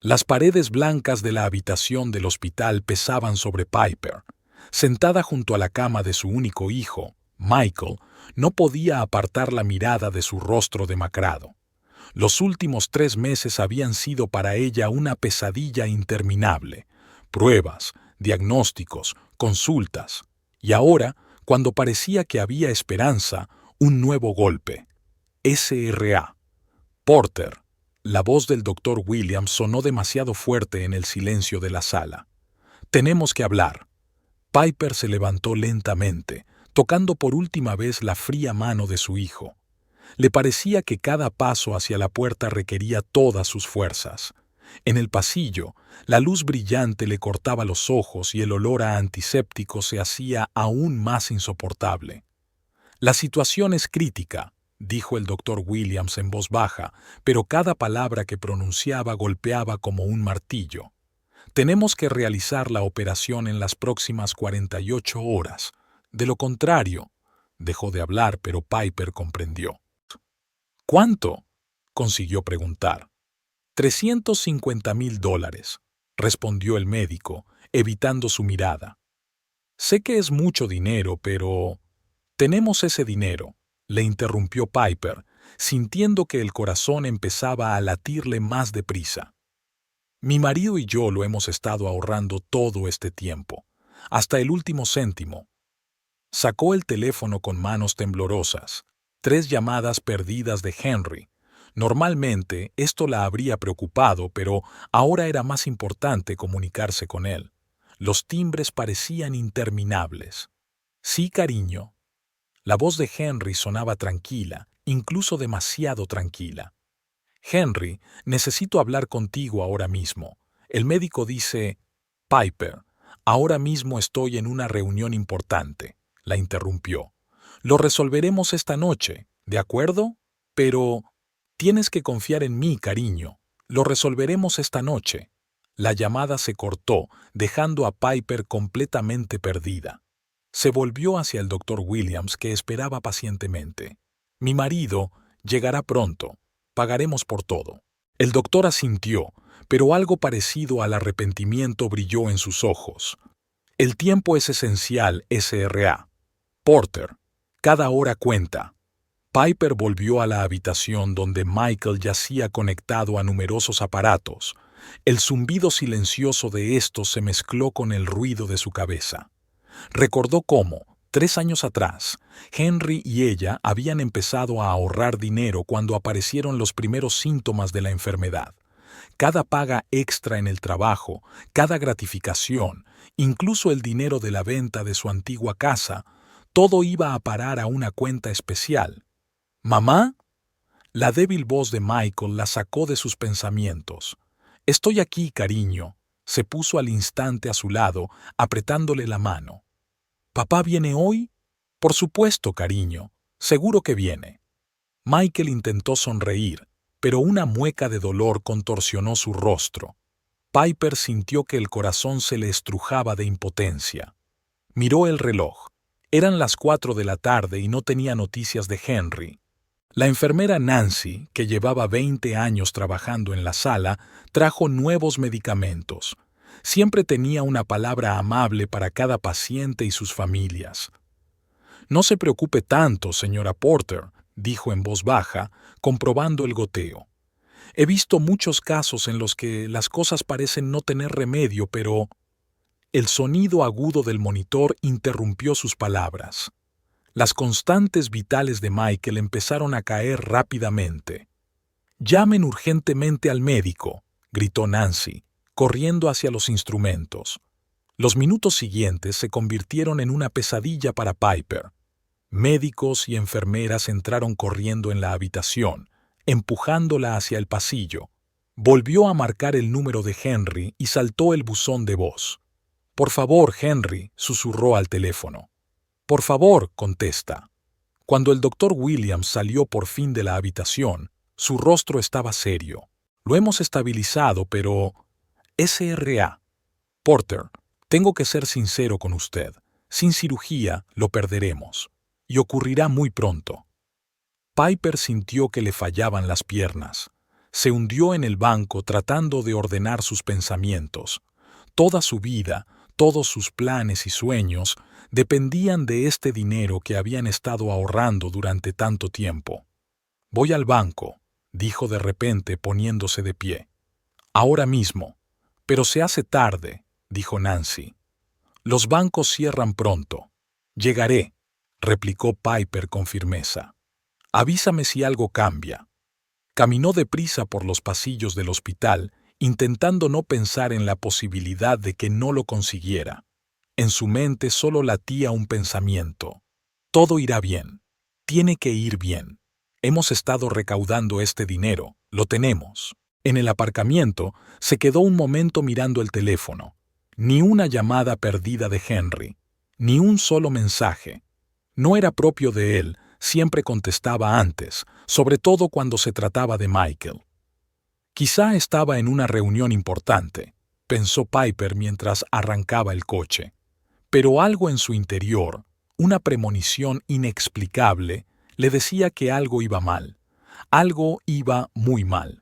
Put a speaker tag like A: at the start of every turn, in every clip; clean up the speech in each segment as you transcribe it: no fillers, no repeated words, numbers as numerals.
A: Las paredes blancas de la habitación del hospital pesaban sobre Piper. Sentada junto a la cama de su único hijo, Michael, no podía apartar la mirada de su rostro demacrado. Los últimos 3 meses habían sido para ella una pesadilla interminable. Pruebas, diagnósticos, consultas. Y ahora, cuando parecía que había esperanza, un nuevo golpe. SRA. Porter. La voz del doctor Williams sonó demasiado fuerte en el silencio de la sala. Tenemos que hablar. Piper se levantó lentamente, tocando por última vez la fría mano de su hijo. Le parecía que cada paso hacia la puerta requería todas sus fuerzas. En el pasillo, la luz brillante le cortaba los ojos y el olor a antiséptico se hacía aún más insoportable. La situación es crítica, dijo el doctor Williams en voz baja, pero cada palabra que pronunciaba golpeaba como un martillo. Tenemos que realizar la operación en las próximas 48 horas. De lo contrario, dejó de hablar, pero Piper comprendió. ¿Cuánto?, consiguió preguntar. $350,000, respondió el médico, evitando su mirada. Sé que es mucho dinero, pero... Tenemos ese dinero, le interrumpió Piper, sintiendo que el corazón empezaba a latirle más deprisa. Mi marido y yo lo hemos estado ahorrando todo este tiempo, hasta el último céntimo. Sacó el teléfono con manos temblorosas. 3 llamadas perdidas de Henry. Normalmente esto la habría preocupado, pero ahora era más importante comunicarse con él. Los timbres parecían interminables. Sí, cariño. La voz de Henry sonaba tranquila, incluso demasiado tranquila. Henry, necesito hablar contigo ahora mismo. El médico dice... Piper, ahora mismo estoy en una reunión importante, la interrumpió. Lo resolveremos esta noche, ¿de acuerdo? Pero... Tienes que confiar en mí, cariño. Lo resolveremos esta noche. La llamada se cortó, dejando a Piper completamente perdida. Se volvió hacia el doctor Williams, que esperaba pacientemente. Mi marido llegará pronto. Pagaremos por todo. El doctor asintió, pero algo parecido al arrepentimiento brilló en sus ojos. El tiempo es esencial, SRA. Porter, cada hora cuenta. Piper volvió a la habitación donde Michael yacía conectado a numerosos aparatos. El zumbido silencioso de estos se mezcló con el ruido de su cabeza. Recordó cómo, 3 años atrás, Henry y ella habían empezado a ahorrar dinero cuando aparecieron los primeros síntomas de la enfermedad. Cada paga extra en el trabajo, cada gratificación, incluso el dinero de la venta de su antigua casa, todo iba a parar a una cuenta especial. ¿Mamá? La débil voz de Michael la sacó de sus pensamientos. Estoy aquí, cariño. Se puso al instante a su lado, apretándole la mano. ¿Papá viene hoy? Por supuesto, cariño. Seguro que viene. Michael intentó sonreír, pero una mueca de dolor contorsionó su rostro. Piper sintió que el corazón se le estrujaba de impotencia. Miró el reloj. Eran las 4 de la tarde y no tenía noticias de Henry. La enfermera Nancy, que llevaba 20 años trabajando en la sala, trajo nuevos medicamentos. Siempre tenía una palabra amable para cada paciente y sus familias. No se preocupe tanto, señora Porter, dijo en voz baja, comprobando el goteo. He visto muchos casos en los que las cosas parecen no tener remedio, pero... El sonido agudo del monitor interrumpió sus palabras. Las constantes vitales de Michael empezaron a caer rápidamente. «Llamen urgentemente al médico», gritó Nancy, corriendo hacia los instrumentos. Los minutos siguientes se convirtieron en una pesadilla para Piper. Médicos y enfermeras entraron corriendo en la habitación, empujándola hacia el pasillo. Volvió a marcar el número de Henry y saltó el buzón de voz. «Por favor, Henry», susurró al teléfono. «Por favor», contesta. Cuando el doctor Williams salió por fin de la habitación, su rostro estaba serio. «Lo hemos estabilizado, pero... SRA. Porter, tengo que ser sincero con usted. Sin cirugía, lo perderemos. Y ocurrirá muy pronto». Piper sintió que le fallaban las piernas. Se hundió en el banco tratando de ordenar sus pensamientos. Toda su vida, todos sus planes y sueños dependían de este dinero que habían estado ahorrando durante tanto tiempo. «Voy al banco», dijo de repente poniéndose de pie. «Ahora mismo». «Pero se hace tarde», dijo Nancy. «Los bancos cierran pronto». «Llegaré», replicó Piper con firmeza. «Avísame si algo cambia». Caminó deprisa por los pasillos del hospital, intentando no pensar en la posibilidad de que no lo consiguiera. En su mente solo latía un pensamiento. Todo irá bien. Tiene que ir bien. Hemos estado recaudando este dinero. Lo tenemos. En el aparcamiento se quedó un momento mirando el teléfono. Ni una llamada perdida de Henry. Ni un solo mensaje. No era propio de él. Siempre contestaba antes, sobre todo cuando se trataba de Michael. Quizá estaba en una reunión importante, pensó Piper mientras arrancaba el coche. Pero algo en su interior, una premonición inexplicable, le decía que algo iba mal. Algo iba muy mal.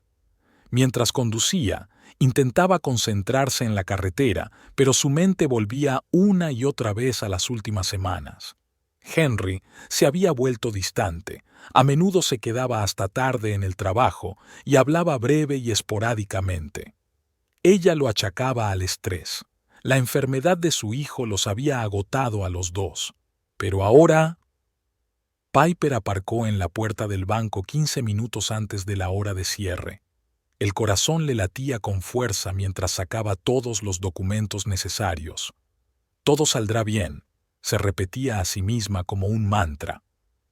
A: Mientras conducía, intentaba concentrarse en la carretera, pero su mente volvía una y otra vez a las últimas semanas. Henry se había vuelto distante, a menudo se quedaba hasta tarde en el trabajo y hablaba breve y esporádicamente. Ella lo achacaba al estrés. La enfermedad de su hijo los había agotado a los dos. Pero ahora... Piper aparcó en la puerta del banco 15 minutos antes de la hora de cierre. El corazón le latía con fuerza mientras sacaba todos los documentos necesarios. Todo saldrá bien. Se repetía a sí misma como un mantra.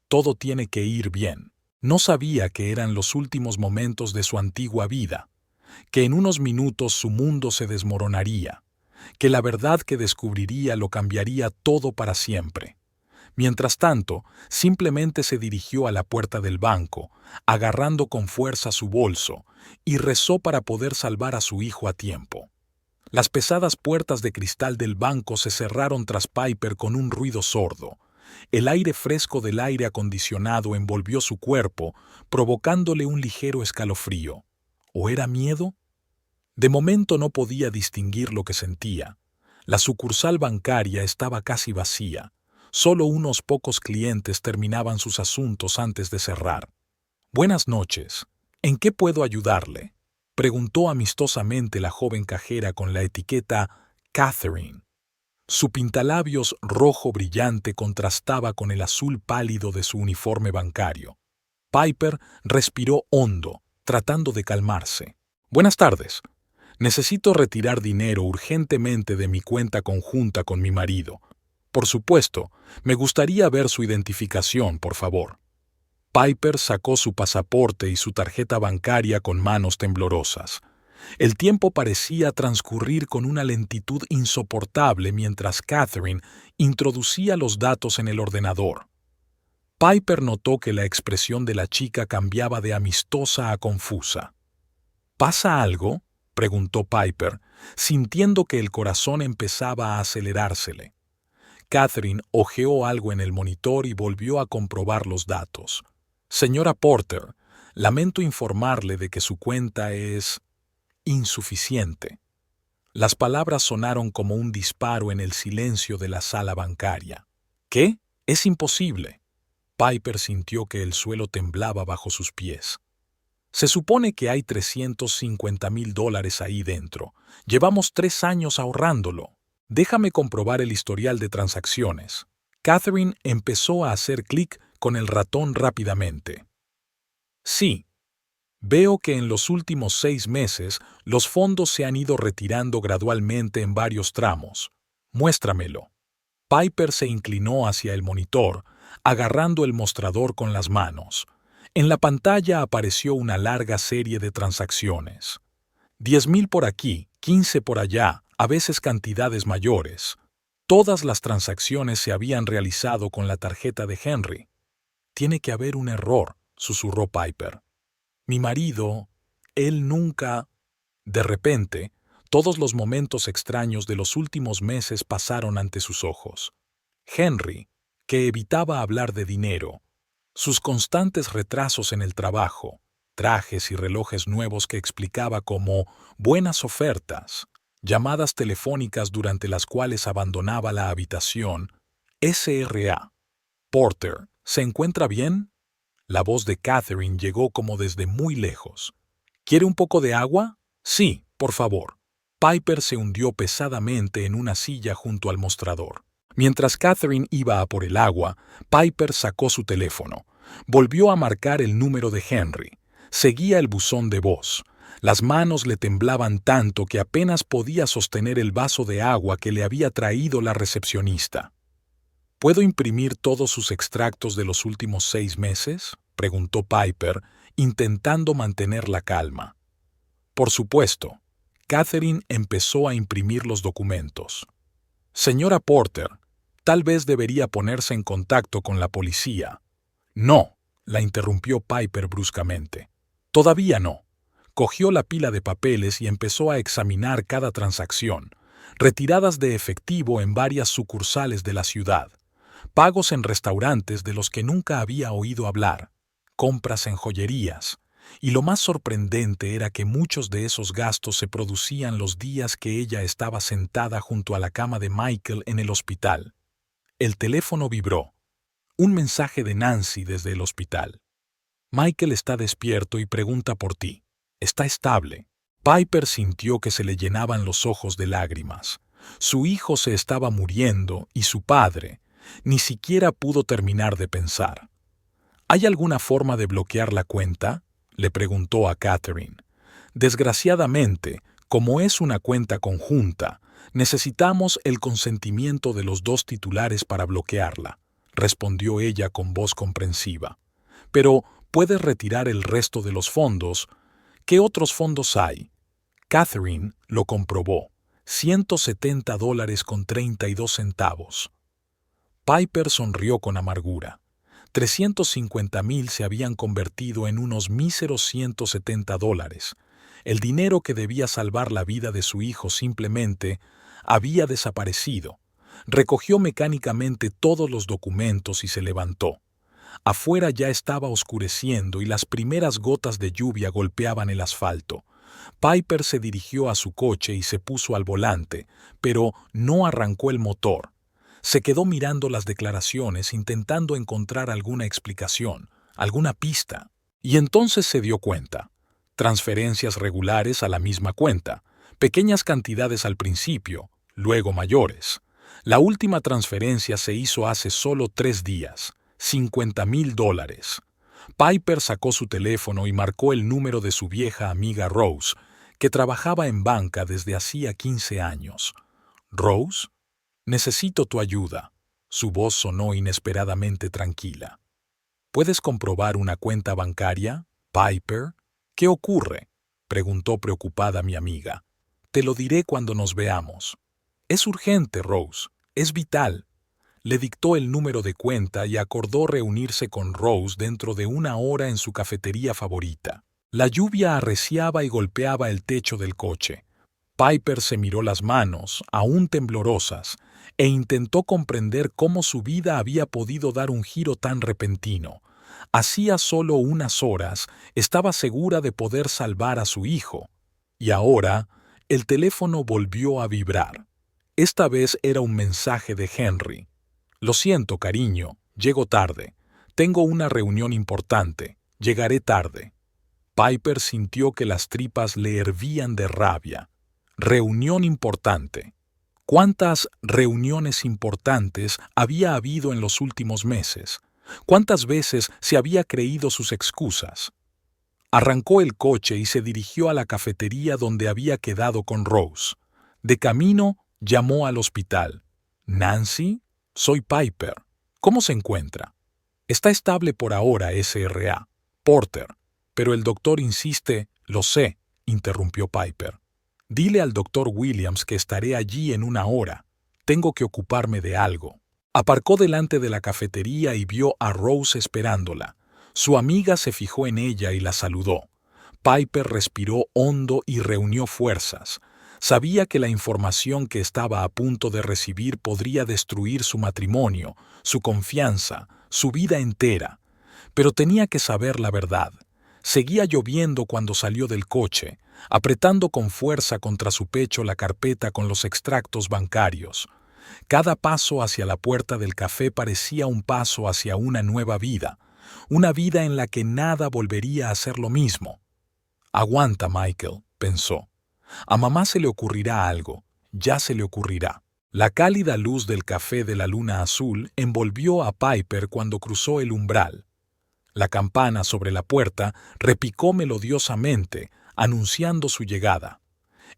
A: Todo tiene que ir bien. No sabía que eran los últimos momentos de su antigua vida, que en unos minutos su mundo se desmoronaría, que la verdad que descubriría lo cambiaría todo para siempre. Mientras tanto, simplemente se dirigió a la puerta del banco, agarrando con fuerza su bolso, y rezó para poder salvar a su hijo a tiempo. Las pesadas puertas de cristal del banco se cerraron tras Piper con un ruido sordo. El aire fresco del aire acondicionado envolvió su cuerpo, provocándole un ligero escalofrío. ¿O era miedo? De momento no podía distinguir lo que sentía. La sucursal bancaria estaba casi vacía. Solo unos pocos clientes terminaban sus asuntos antes de cerrar. «Buenas noches. ¿En qué puedo ayudarle?», preguntó amistosamente la joven cajera con la etiqueta Catherine. Su pintalabios rojo brillante contrastaba con el azul pálido de su uniforme bancario. Piper respiró hondo, tratando de calmarse. «Buenas tardes. Necesito retirar dinero urgentemente de mi cuenta conjunta con mi marido. Por supuesto, me gustaría ver su identificación, por favor». Piper sacó su pasaporte y su tarjeta bancaria con manos temblorosas. El tiempo parecía transcurrir con una lentitud insoportable mientras Catherine introducía los datos en el ordenador. Piper notó que la expresión de la chica cambiaba de amistosa a confusa. «¿Pasa algo?», preguntó Piper, sintiendo que el corazón empezaba a acelerársele. Catherine hojeó algo en el monitor y volvió a comprobar los datos. «Señora Porter, lamento informarle de que su cuenta es insuficiente». Las palabras sonaron como un disparo en el silencio de la sala bancaria. «¿Qué? Es imposible». Piper sintió que el suelo temblaba bajo sus pies. «Se supone que hay $350,000 ahí dentro. Llevamos 3 años ahorrándolo. Déjame comprobar el historial de transacciones». Catherine empezó a hacer clic con el ratón rápidamente. «Sí. Veo que en los últimos 6 meses los fondos se han ido retirando gradualmente en varios tramos. Muéstramelo». Piper se inclinó hacia el monitor, agarrando el mostrador con las manos. En la pantalla apareció una larga serie de transacciones. 10,000 por aquí, 15 por allá, a veces cantidades mayores. Todas las transacciones se habían realizado con la tarjeta de Henry. «Tiene que haber un error», susurró Piper. «Mi marido, él nunca...». De repente, todos los momentos extraños de los últimos meses pasaron ante sus ojos. Henry, que evitaba hablar de dinero, sus constantes retrasos en el trabajo, trajes y relojes nuevos que explicaba como buenas ofertas, llamadas telefónicas durante las cuales abandonaba la habitación. SRA. Porter, ¿se encuentra bien? La voz de Catherine llegó como desde muy lejos. ¿Quiere un poco de agua? Sí, por favor. Piper se hundió pesadamente en una silla junto al mostrador. Mientras Catherine iba a por el agua, Piper sacó su teléfono. Volvió a marcar el número de Henry. Seguía el buzón de voz. Las manos le temblaban tanto que apenas podía sostener el vaso de agua que le había traído la recepcionista. ¿Puedo imprimir todos sus extractos de los últimos 6 meses? Preguntó Piper, intentando mantener la calma. Por supuesto. Catherine empezó a imprimir los documentos. Señora Porter, tal vez debería ponerse en contacto con la policía. No, la interrumpió Piper bruscamente. Todavía no. Cogió la pila de papeles y empezó a examinar cada transacción, retiradas de efectivo en varias sucursales de la ciudad, pagos en restaurantes de los que nunca había oído hablar, compras en joyerías, y lo más sorprendente era que muchos de esos gastos se producían los días que ella estaba sentada junto a la cama de Michael en el hospital. El teléfono vibró. Un mensaje de Nancy desde el hospital. Michael está despierto y pregunta por ti. Está estable. Piper sintió que se le llenaban los ojos de lágrimas. Su hijo se estaba muriendo y su padre ni siquiera pudo terminar de pensar. ¿Hay alguna forma de bloquear la cuenta?, le preguntó a Catherine. Desgraciadamente, como es una cuenta conjunta, necesitamos el consentimiento de los 2 titulares para bloquearla, respondió ella con voz comprensiva. Pero puedes retirar el resto de los fondos. ¿Qué otros fondos hay? Catherine lo comprobó. $170.32. Piper sonrió con amargura. 350,000 se habían convertido en unos míseros $170. El dinero que debía salvar la vida de su hijo simplemente había desaparecido. Recogió mecánicamente todos los documentos y se levantó. Afuera ya estaba oscureciendo y las primeras gotas de lluvia golpeaban el asfalto. Piper se dirigió a su coche y se puso al volante, pero no arrancó el motor. Se quedó mirando las declaraciones intentando encontrar alguna explicación, alguna pista. Y entonces se dio cuenta. Transferencias regulares a la misma cuenta, pequeñas cantidades al principio, luego mayores. La última transferencia se hizo hace solo 3 días, $50,000. Piper sacó su teléfono y marcó el número de su vieja amiga Rose, que trabajaba en banca desde hacía 15 años. «Rose, necesito tu ayuda». Su voz sonó inesperadamente tranquila. ¿Puedes comprobar una cuenta bancaria, Piper? ¿Qué ocurre?, preguntó preocupada mi amiga. Te lo diré cuando nos veamos. Es urgente, Rose. Es vital. Le dictó el número de cuenta y acordó reunirse con Rose dentro de 1 hora en su cafetería favorita. La lluvia arreciaba y golpeaba el techo del coche. Piper se miró las manos, aún temblorosas, e intentó comprender cómo su vida había podido dar un giro tan repentino. Hacía solo unas horas estaba segura de poder salvar a su hijo. Y ahora, el teléfono volvió a vibrar. Esta vez era un mensaje de Henry. «Lo siento, cariño, llego tarde. Tengo una reunión importante. Llegaré tarde». Piper sintió que las tripas le hervían de rabia. Reunión importante. ¿Cuántas reuniones importantes había habido en los últimos meses? ¿Cuántas veces se había creído sus excusas? Arrancó el coche y se dirigió a la cafetería donde había quedado con Rose. De camino, llamó al hospital. «Nancy, soy Piper. ¿Cómo se encuentra?» «Está estable por ahora, SRA. Porter». «Pero el doctor insiste». «Lo sé», interrumpió Piper. «Dile al doctor Williams que estaré allí en 1 hora. Tengo que ocuparme de algo». Aparcó delante de la cafetería y vio a Rose esperándola. Su amiga se fijó en ella y la saludó. Piper respiró hondo y reunió fuerzas. Sabía que la información que estaba a punto de recibir podría destruir su matrimonio, su confianza, su vida entera. Pero tenía que saber la verdad. Seguía lloviendo cuando salió del coche, apretando con fuerza contra su pecho la carpeta con los extractos bancarios. Cada paso hacia la puerta del café parecía un paso hacia una nueva vida, una vida en la que nada volvería a ser lo mismo. Aguanta, Michael, pensó. A mamá se le ocurrirá algo, ya se le ocurrirá. La cálida luz del café de la luna azul envolvió a Piper cuando cruzó el umbral. La campana sobre la puerta repicó melodiosamente, anunciando su llegada.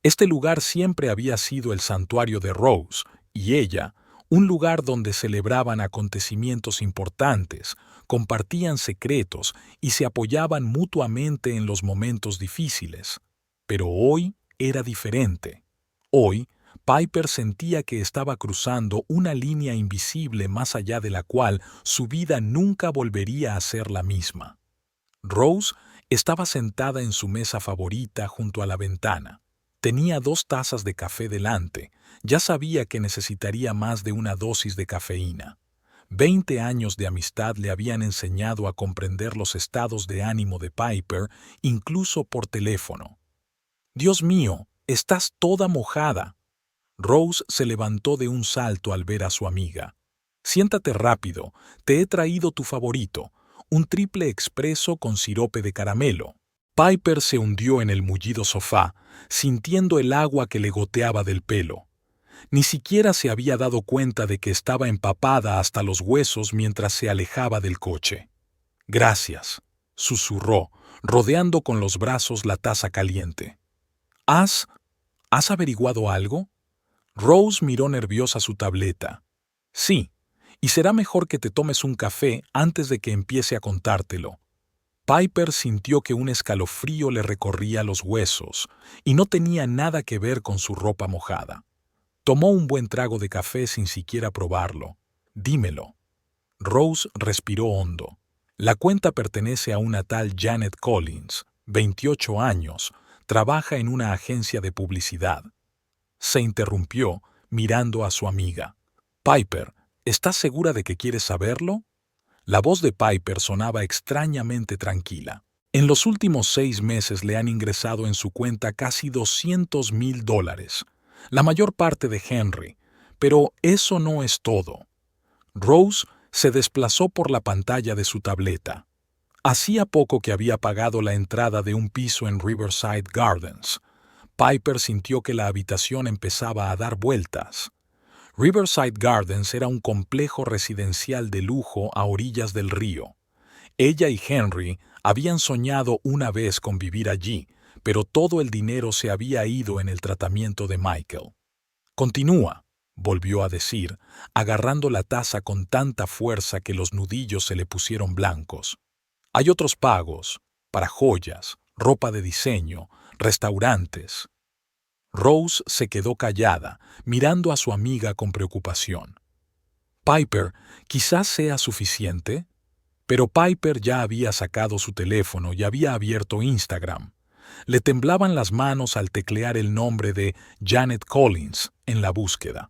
A: Este lugar siempre había sido el santuario de Rose, y ella, un lugar donde celebraban acontecimientos importantes, compartían secretos y se apoyaban mutuamente en los momentos difíciles. Pero hoy era diferente. Hoy, Piper sentía que estaba cruzando una línea invisible más allá de la cual su vida nunca volvería a ser la misma. Rose estaba sentada en su mesa favorita junto a la ventana. Tenía 2 tazas de café delante. Ya sabía que necesitaría más de una dosis de cafeína. 20 años de amistad le habían enseñado a comprender los estados de ánimo de Piper, incluso por teléfono. «Dios mío, estás toda mojada». Rose se levantó de un salto al ver a su amiga. «Siéntate rápido, te he traído tu favorito, un triple expreso con sirope de caramelo». Piper se hundió en el mullido sofá, sintiendo el agua que le goteaba del pelo. Ni siquiera se había dado cuenta de que estaba empapada hasta los huesos mientras se alejaba del coche. «Gracias», susurró, rodeando con los brazos la taza caliente. ¿Has averiguado algo?» Rose miró nerviosa su tableta. «Sí, y será mejor que te tomes un café antes de que empiece a contártelo». Piper sintió que un escalofrío le recorría los huesos y no tenía nada que ver con su ropa mojada. Tomó un buen trago de café sin siquiera probarlo. «Dímelo». Rose respiró hondo. «La cuenta pertenece a una tal Janet Collins, 28 años, trabaja en una agencia de publicidad». Se interrumpió, mirando a su amiga. «Piper, ¿estás segura de que quieres saberlo?» La voz de Piper sonaba extrañamente tranquila. En los últimos 6 meses le han ingresado en su cuenta casi $200,000, la mayor parte de Henry, pero eso no es todo. Rose se desplazó por la pantalla de su tableta. Hacía poco que había pagado la entrada de un piso en Riverside Gardens. Piper sintió que la habitación empezaba a dar vueltas. Riverside Gardens era un complejo residencial de lujo a orillas del río. Ella y Henry habían soñado una vez con vivir allí, pero todo el dinero se había ido en el tratamiento de Michael. «Continúa», volvió a decir, agarrando la taza con tanta fuerza que los nudillos se le pusieron blancos. «Hay otros pagos, para joyas, ropa de diseño, restaurantes». Rose se quedó callada, mirando a su amiga con preocupación. «Piper, quizás sea suficiente». Pero Piper ya había sacado su teléfono y había abierto Instagram. Le temblaban las manos al teclear el nombre de Janet Collins en la búsqueda.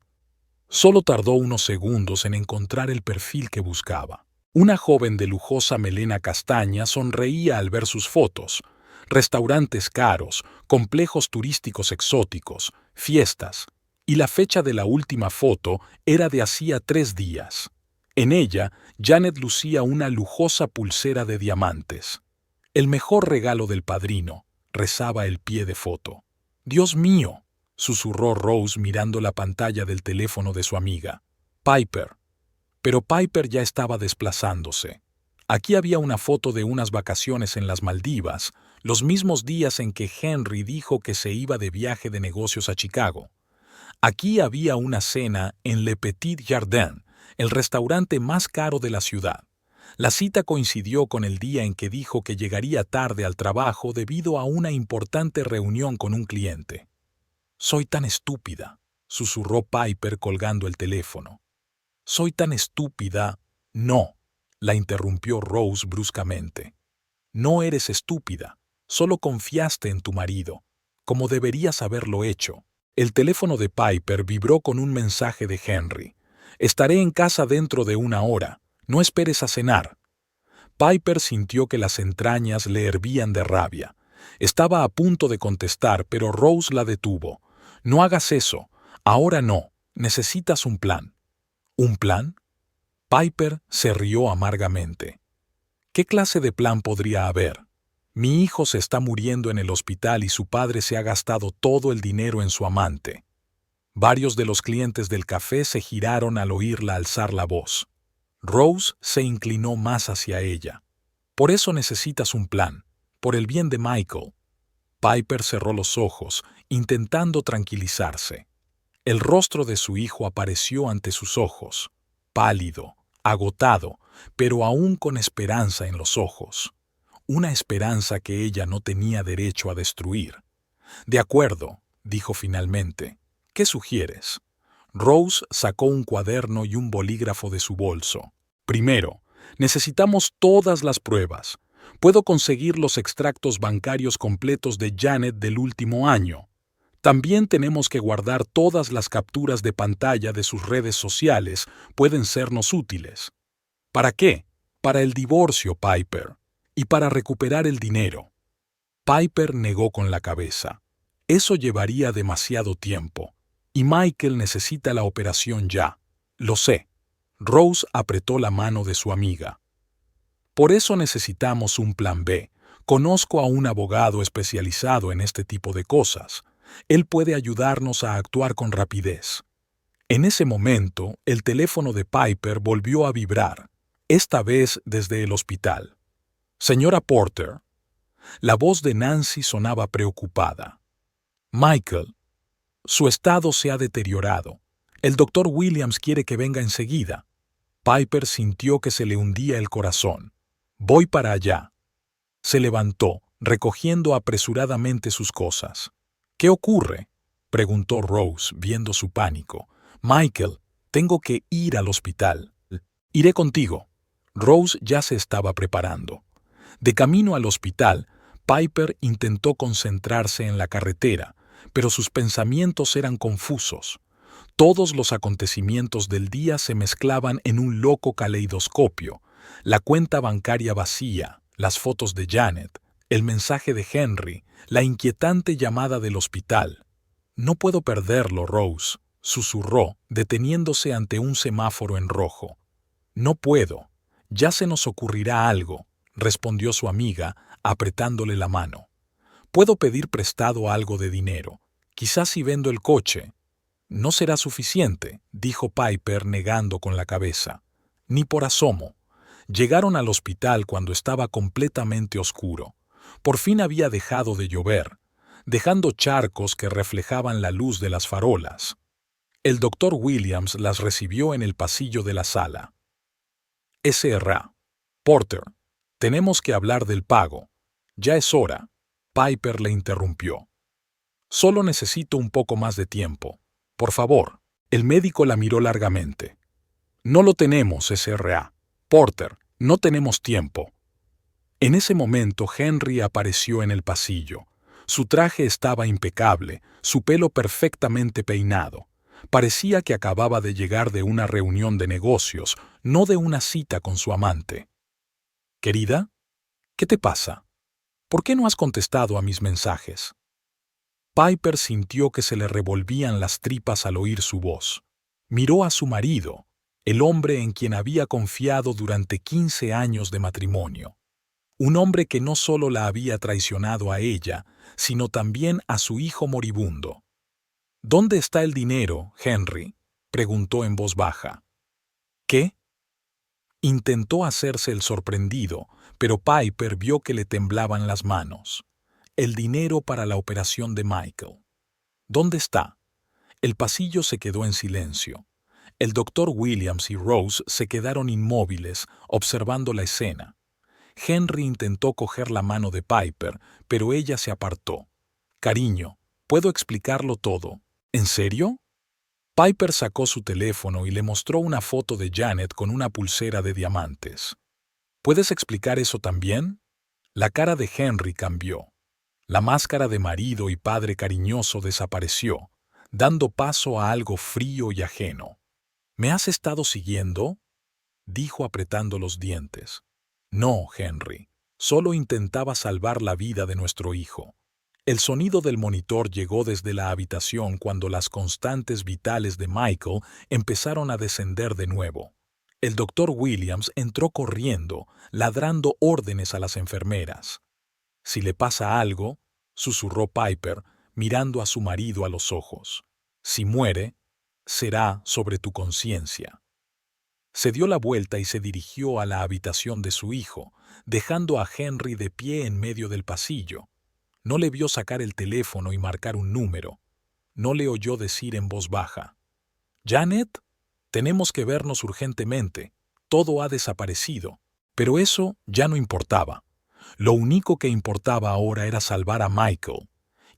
A: Solo tardó unos segundos en encontrar el perfil que buscaba. Una joven de lujosa melena castaña sonreía al ver sus fotos. Restaurantes caros, complejos turísticos exóticos, fiestas. Y la fecha de la última foto era de hacía 3 días. En ella, Janet lucía una lujosa pulsera de diamantes. «El mejor regalo del padrino», rezaba el pie de foto. «Dios mío», susurró Rose mirando la pantalla del teléfono de su amiga. «Piper». Pero Piper ya estaba desplazándose. Aquí había una foto de unas vacaciones en las Maldivas, los mismos días en que Henry dijo que se iba de viaje de negocios a Chicago. Aquí había una cena en Le Petit Jardin, el restaurante más caro de la ciudad. La cita coincidió con el día en que dijo que llegaría tarde al trabajo debido a una importante reunión con un cliente. «Soy tan estúpida», susurró Piper colgando el teléfono. «Soy tan estúpida». «No», la interrumpió Rose bruscamente. «No eres estúpida, solo confiaste en tu marido, como deberías haberlo hecho». El teléfono de Piper vibró con un mensaje de Henry. «Estaré en casa dentro de 1 hora. No esperes a cenar». Piper sintió que las entrañas le hervían de rabia. Estaba a punto de contestar, pero Rose la detuvo. «No hagas eso. Ahora no. Necesitas un plan». ¿Un plan? Piper se rió amargamente. ¿Qué clase de plan podría haber? Mi hijo se está muriendo en el hospital y su padre se ha gastado todo el dinero en su amante. Varios de los clientes del café se giraron al oírla alzar la voz. Rose se inclinó más hacia ella. Por eso necesitas un plan, por el bien de Michael. Piper cerró los ojos, intentando tranquilizarse. El rostro de su hijo apareció ante sus ojos, pálido, agotado, pero aún con esperanza en los ojos. Una esperanza que ella no tenía derecho a destruir. «De acuerdo», dijo finalmente. «¿Qué sugieres?» Rose sacó un cuaderno y un bolígrafo de su bolso. «Primero, necesitamos todas las pruebas. Puedo conseguir los extractos bancarios completos de Janet del último año. También tenemos que guardar todas las capturas de pantalla de sus redes sociales. Pueden sernos útiles». «¿Para qué?» «Para el divorcio, Piper. Y para recuperar el dinero». Piper negó con la cabeza. Eso llevaría demasiado tiempo. Y Michael necesita la operación ya. Lo sé. Rose apretó la mano de su amiga. Por eso necesitamos un plan B. Conozco a un abogado especializado en este tipo de cosas. Él puede ayudarnos a actuar con rapidez. En ese momento, el teléfono de Piper volvió a vibrar, esta vez desde el hospital. «Señora Porter». La voz de Nancy sonaba preocupada. «Michael, su estado se ha deteriorado. El doctor Williams quiere que venga enseguida». Piper sintió que se le hundía el corazón. «Voy para allá». Se levantó, recogiendo apresuradamente sus cosas. «¿Qué ocurre?», preguntó Rose, viendo su pánico. «Michael, tengo que ir al hospital». «Iré contigo». Rose ya se estaba preparando. De camino al hospital, Piper intentó concentrarse en la carretera, pero sus pensamientos eran confusos. Todos los acontecimientos del día se mezclaban en un loco caleidoscopio: la cuenta bancaria vacía, las fotos de Janet, el mensaje de Henry, la inquietante llamada del hospital. «No puedo perderlo, Rose», susurró, deteniéndose ante un semáforo en rojo. «No puedo. Ya se nos ocurrirá algo», respondió su amiga, apretándole la mano. «Puedo pedir prestado algo de dinero. Quizás si vendo el coche». «No será suficiente», dijo Piper negando con la cabeza. «Ni por asomo». Llegaron al hospital cuando estaba completamente oscuro. Por fin había dejado de llover, dejando charcos que reflejaban la luz de las farolas. El doctor Williams las recibió en el pasillo de la sala. «Sra. Porter, tenemos que hablar del pago. Ya es hora». Piper le interrumpió. «Solo necesito un poco más de tiempo. Por favor». El médico la miró largamente. «No lo tenemos, Sra. Porter, no tenemos tiempo». En ese momento Henry apareció en el pasillo. Su traje estaba impecable, su pelo perfectamente peinado. Parecía que acababa de llegar de una reunión de negocios, no de una cita con su amante. «Querida, ¿qué te pasa? ¿Por qué no has contestado a mis mensajes?» Piper sintió que se le revolvían las tripas al oír su voz. Miró a su marido, el hombre en quien había confiado durante 15 años de matrimonio. Un hombre que no solo la había traicionado a ella, sino también a su hijo moribundo. «¿Dónde está el dinero, Henry?», preguntó en voz baja. «¿Qué?». Intentó hacerse el sorprendido, pero Piper vio que le temblaban las manos. «El dinero para la operación de Michael». «¿Dónde está?». El pasillo se quedó en silencio. El doctor Williams y Rose se quedaron inmóviles, observando la escena. Henry intentó coger la mano de Piper, pero ella se apartó. «Cariño, puedo explicarlo todo». «¿En serio?». Piper sacó su teléfono y le mostró una foto de Janet con una pulsera de diamantes. «¿Puedes explicar eso también?». La cara de Henry cambió. La máscara de marido y padre cariñoso desapareció, dando paso a algo frío y ajeno. «¿Me has estado siguiendo?», dijo apretando los dientes. No, Henry. Solo intentaba salvar la vida de nuestro hijo. El sonido del monitor llegó desde la habitación cuando las constantes vitales de Michael empezaron a descender de nuevo. El doctor Williams entró corriendo, ladrando órdenes a las enfermeras. «Si le pasa algo», susurró Piper, mirando a su marido a los ojos. «Si muere, será sobre tu conciencia». Se dio la vuelta y se dirigió a la habitación de su hijo, dejando a Henry de pie en medio del pasillo. No le vio sacar el teléfono y marcar un número. No le oyó decir en voz baja: «Janet, tenemos que vernos urgentemente. Todo ha desaparecido». Pero eso ya no importaba. Lo único que importaba ahora era salvar a Michael.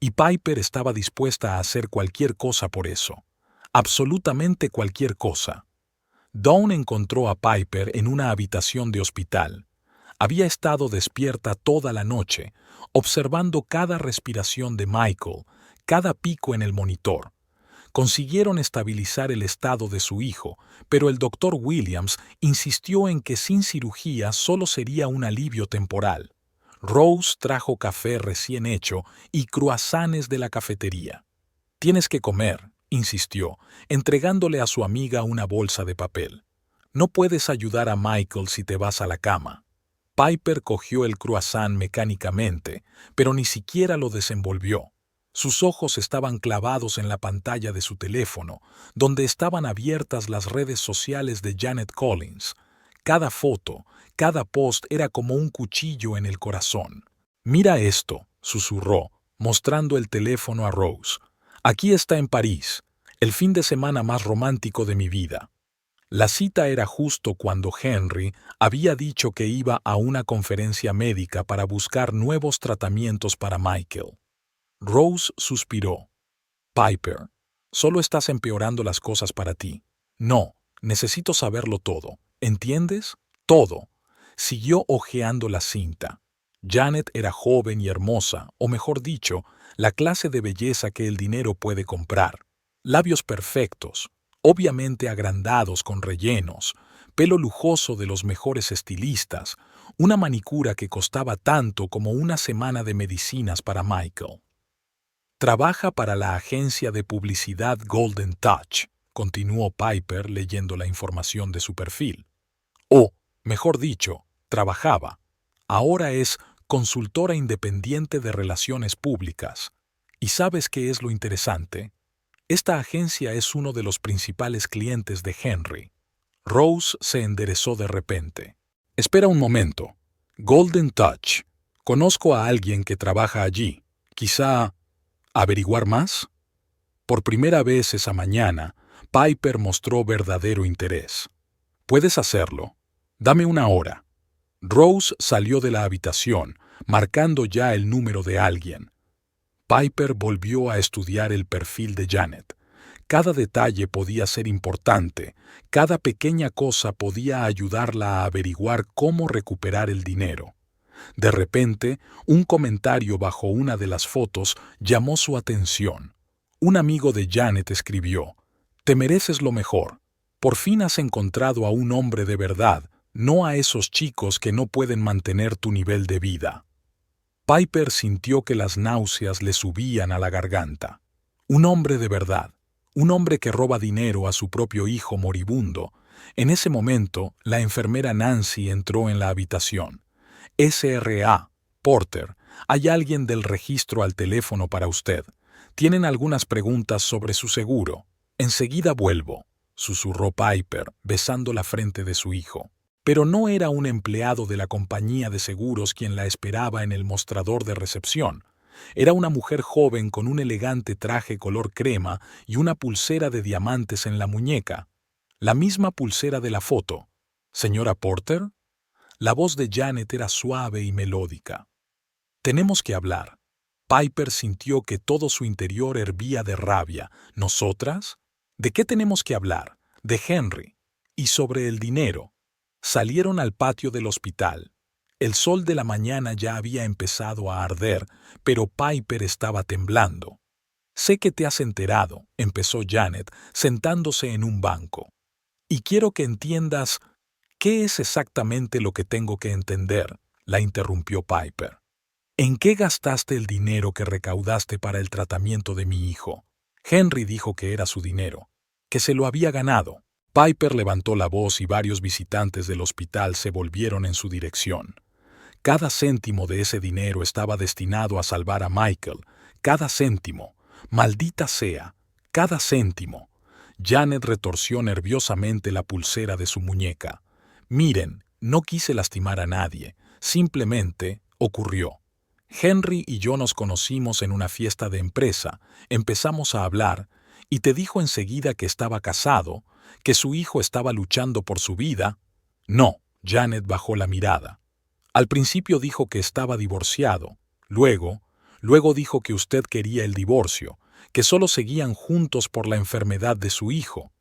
A: Y Piper estaba dispuesta a hacer cualquier cosa por eso. Absolutamente cualquier cosa. Dawn encontró a Piper en una habitación de hospital. Había estado despierta toda la noche, observando cada respiración de Michael, cada pico en el monitor. Consiguieron estabilizar el estado de su hijo, pero el doctor Williams insistió en que sin cirugía solo sería un alivio temporal. Rose trajo café recién hecho y croissants de la cafetería. «Tienes que comer», insistió, entregándole a su amiga una bolsa de papel. «No puedes ayudar a Michael si te vas a la cama». Piper cogió el croissant mecánicamente, pero ni siquiera lo desenvolvió. Sus ojos estaban clavados en la pantalla de su teléfono, donde estaban abiertas las redes sociales de Janet Collins. Cada foto, cada post era como un cuchillo en el corazón. «Mira esto», susurró, mostrando el teléfono a Rose. «Aquí está en París, el fin de semana más romántico de mi vida». La cita era justo cuando Henry había dicho que iba a una conferencia médica para buscar nuevos tratamientos para Michael. Rose suspiró. «Piper, solo estás empeorando las cosas para ti. No, necesito saberlo todo. ¿Entiendes? Todo». Siguió hojeando la cinta. Janet era joven y hermosa, o mejor dicho, la clase de belleza que el dinero puede comprar. Labios perfectos, obviamente agrandados con rellenos, pelo lujoso de los mejores estilistas, una manicura que costaba tanto como una semana de medicinas para Michael. «Trabaja para la agencia de publicidad Golden Touch», continuó Piper leyendo la información de su perfil. «O, mejor dicho, trabajaba. Ahora es consultora independiente de relaciones públicas. ¿Y sabes qué es lo interesante? Esta agencia es uno de los principales clientes de Henry». Rose se enderezó de repente. «Espera un momento. Golden Touch. Conozco a alguien que trabaja allí. Quizá... ¿averiguar más?». Por primera vez esa mañana, Piper mostró verdadero interés. «Puedes hacerlo. Dame una hora». Rose salió de la habitación, marcando ya el número de alguien. Piper volvió a estudiar el perfil de Janet. Cada detalle podía ser importante, cada pequeña cosa podía ayudarla a averiguar cómo recuperar el dinero. De repente, un comentario bajo una de las fotos llamó su atención. Un amigo de Janet escribió: «Te mereces lo mejor. Por fin has encontrado a un hombre de verdad, no a esos chicos que no pueden mantener tu nivel de vida». Piper sintió que las náuseas le subían a la garganta. Un hombre de verdad, un hombre que roba dinero a su propio hijo moribundo. En ese momento, la enfermera Nancy entró en la habitación. «SRA, Porter, hay alguien del registro al teléfono para usted. Tienen algunas preguntas sobre su seguro. Enseguida vuelvo», susurró Piper, besando la frente de su hijo. Pero no era un empleado de la compañía de seguros quien la esperaba en el mostrador de recepción. Era una mujer joven con un elegante traje color crema y una pulsera de diamantes en la muñeca. La misma pulsera de la foto. «¿Señora Porter?». La voz de Janet era suave y melódica. «Tenemos que hablar». Piper sintió que todo su interior hervía de rabia. «¿Nosotras? ¿De qué tenemos que hablar?». «De Henry. Y sobre el dinero». Salieron al patio del hospital. El sol de la mañana ya había empezado a arder, pero Piper estaba temblando. «Sé que te has enterado», empezó Janet, sentándose en un banco. «Y quiero que entiendas...» ¿Qué es exactamente lo que tengo que entender?, la interrumpió Piper. ¿En qué gastaste el dinero que recaudaste para el tratamiento de mi hijo? Henry dijo que era su dinero, que se lo había ganado. Piper levantó la voz y varios visitantes del hospital se volvieron en su dirección. Cada céntimo de ese dinero estaba destinado a salvar a Michael. Cada céntimo. Maldita sea. Cada céntimo. Janet retorció nerviosamente la pulsera de su muñeca. Miren, no quise lastimar a nadie. Simplemente ocurrió. Henry y yo nos conocimos en una fiesta de empresa, empezamos a hablar, y te dijo enseguida que estaba casado, que su hijo estaba luchando por su vida. No, Janet bajó la mirada. Al principio dijo que estaba divorciado, luego dijo que usted quería el divorcio, que solo seguían juntos por la enfermedad de su hijo.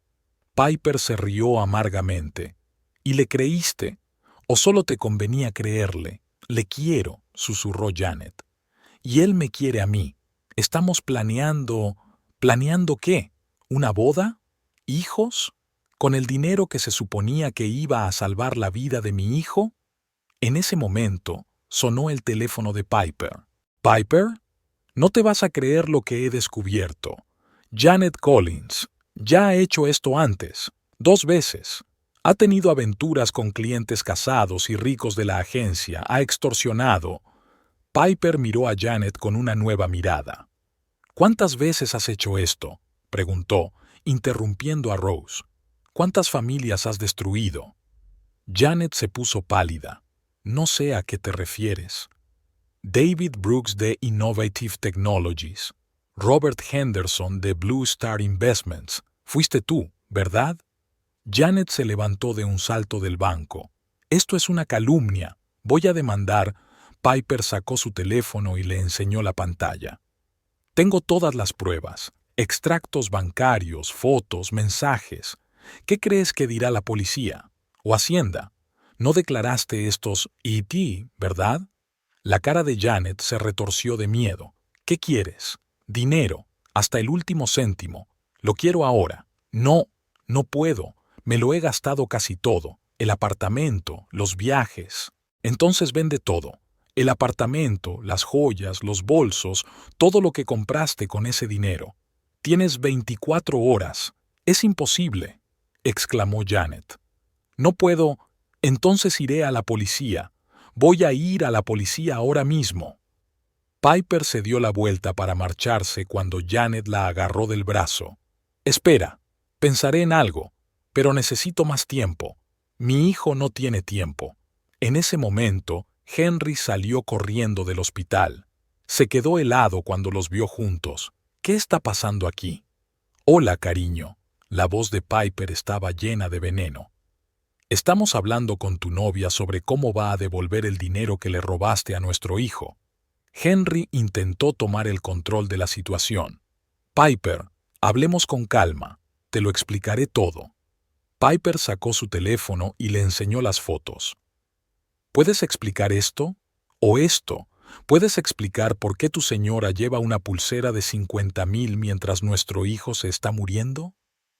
A: Piper se rió amargamente. ¿Y le creíste? ¿O solo te convenía creerle? Le quiero, susurró Janet. Y él me quiere a mí. Estamos planeando... ¿Planeando qué? ¿Una boda? ¿Hijos? ¿Con el dinero que se suponía que iba a salvar la vida de mi hijo? En ese momento sonó el teléfono de Piper. ¿Piper? No te vas a creer lo que he descubierto. Janet Collins. Ya ha hecho esto antes. 2 veces. Ha tenido aventuras con clientes casados y ricos de la agencia. Ha extorsionado. Piper miró a Janet con una nueva mirada. ¿Cuántas veces has hecho esto?, preguntó, interrumpiendo a Rose. ¿Cuántas familias has destruido? Janet se puso pálida. No sé a qué te refieres. David Brooks de Innovative Technologies. Robert Henderson de Blue Star Investments. Fuiste tú, ¿verdad? Janet se levantó de un salto del banco. Esto es una calumnia. Voy a demandar. Piper sacó su teléfono y le enseñó la pantalla. Tengo todas las pruebas. Extractos bancarios, fotos, mensajes. ¿Qué crees que dirá la policía? ¿O Hacienda? No declaraste estos E.T., ¿verdad? La cara de Janet se retorció de miedo. ¿Qué quieres? Dinero, hasta el último céntimo. Lo quiero ahora. No, no puedo. Me lo he gastado casi todo. El apartamento, los viajes. Entonces vende todo. El apartamento, las joyas, los bolsos, todo lo que compraste con ese dinero. Tienes 24 horas. Es imposible, exclamó Janet. No puedo. Entonces iré a la policía. Voy a ir a la policía ahora mismo. Piper se dio la vuelta para marcharse cuando Janet la agarró del brazo. Espera, pensaré en algo, pero necesito más tiempo. Mi hijo no tiene tiempo. En ese momento, Henry salió corriendo del hospital. Se quedó helado cuando los vio juntos. ¿Qué está pasando aquí? Hola, cariño. La voz de Piper estaba llena de veneno. Estamos hablando con tu novia sobre cómo va a devolver el dinero que le robaste a nuestro hijo. Henry intentó tomar el control de la situación. Piper, hablemos con calma. Te lo explicaré todo. Piper sacó su teléfono y le enseñó las fotos. ¿Puedes explicar esto? ¿O esto? ¿Puedes explicar por qué tu señora lleva una pulsera de 50,000 mientras nuestro hijo se está muriendo?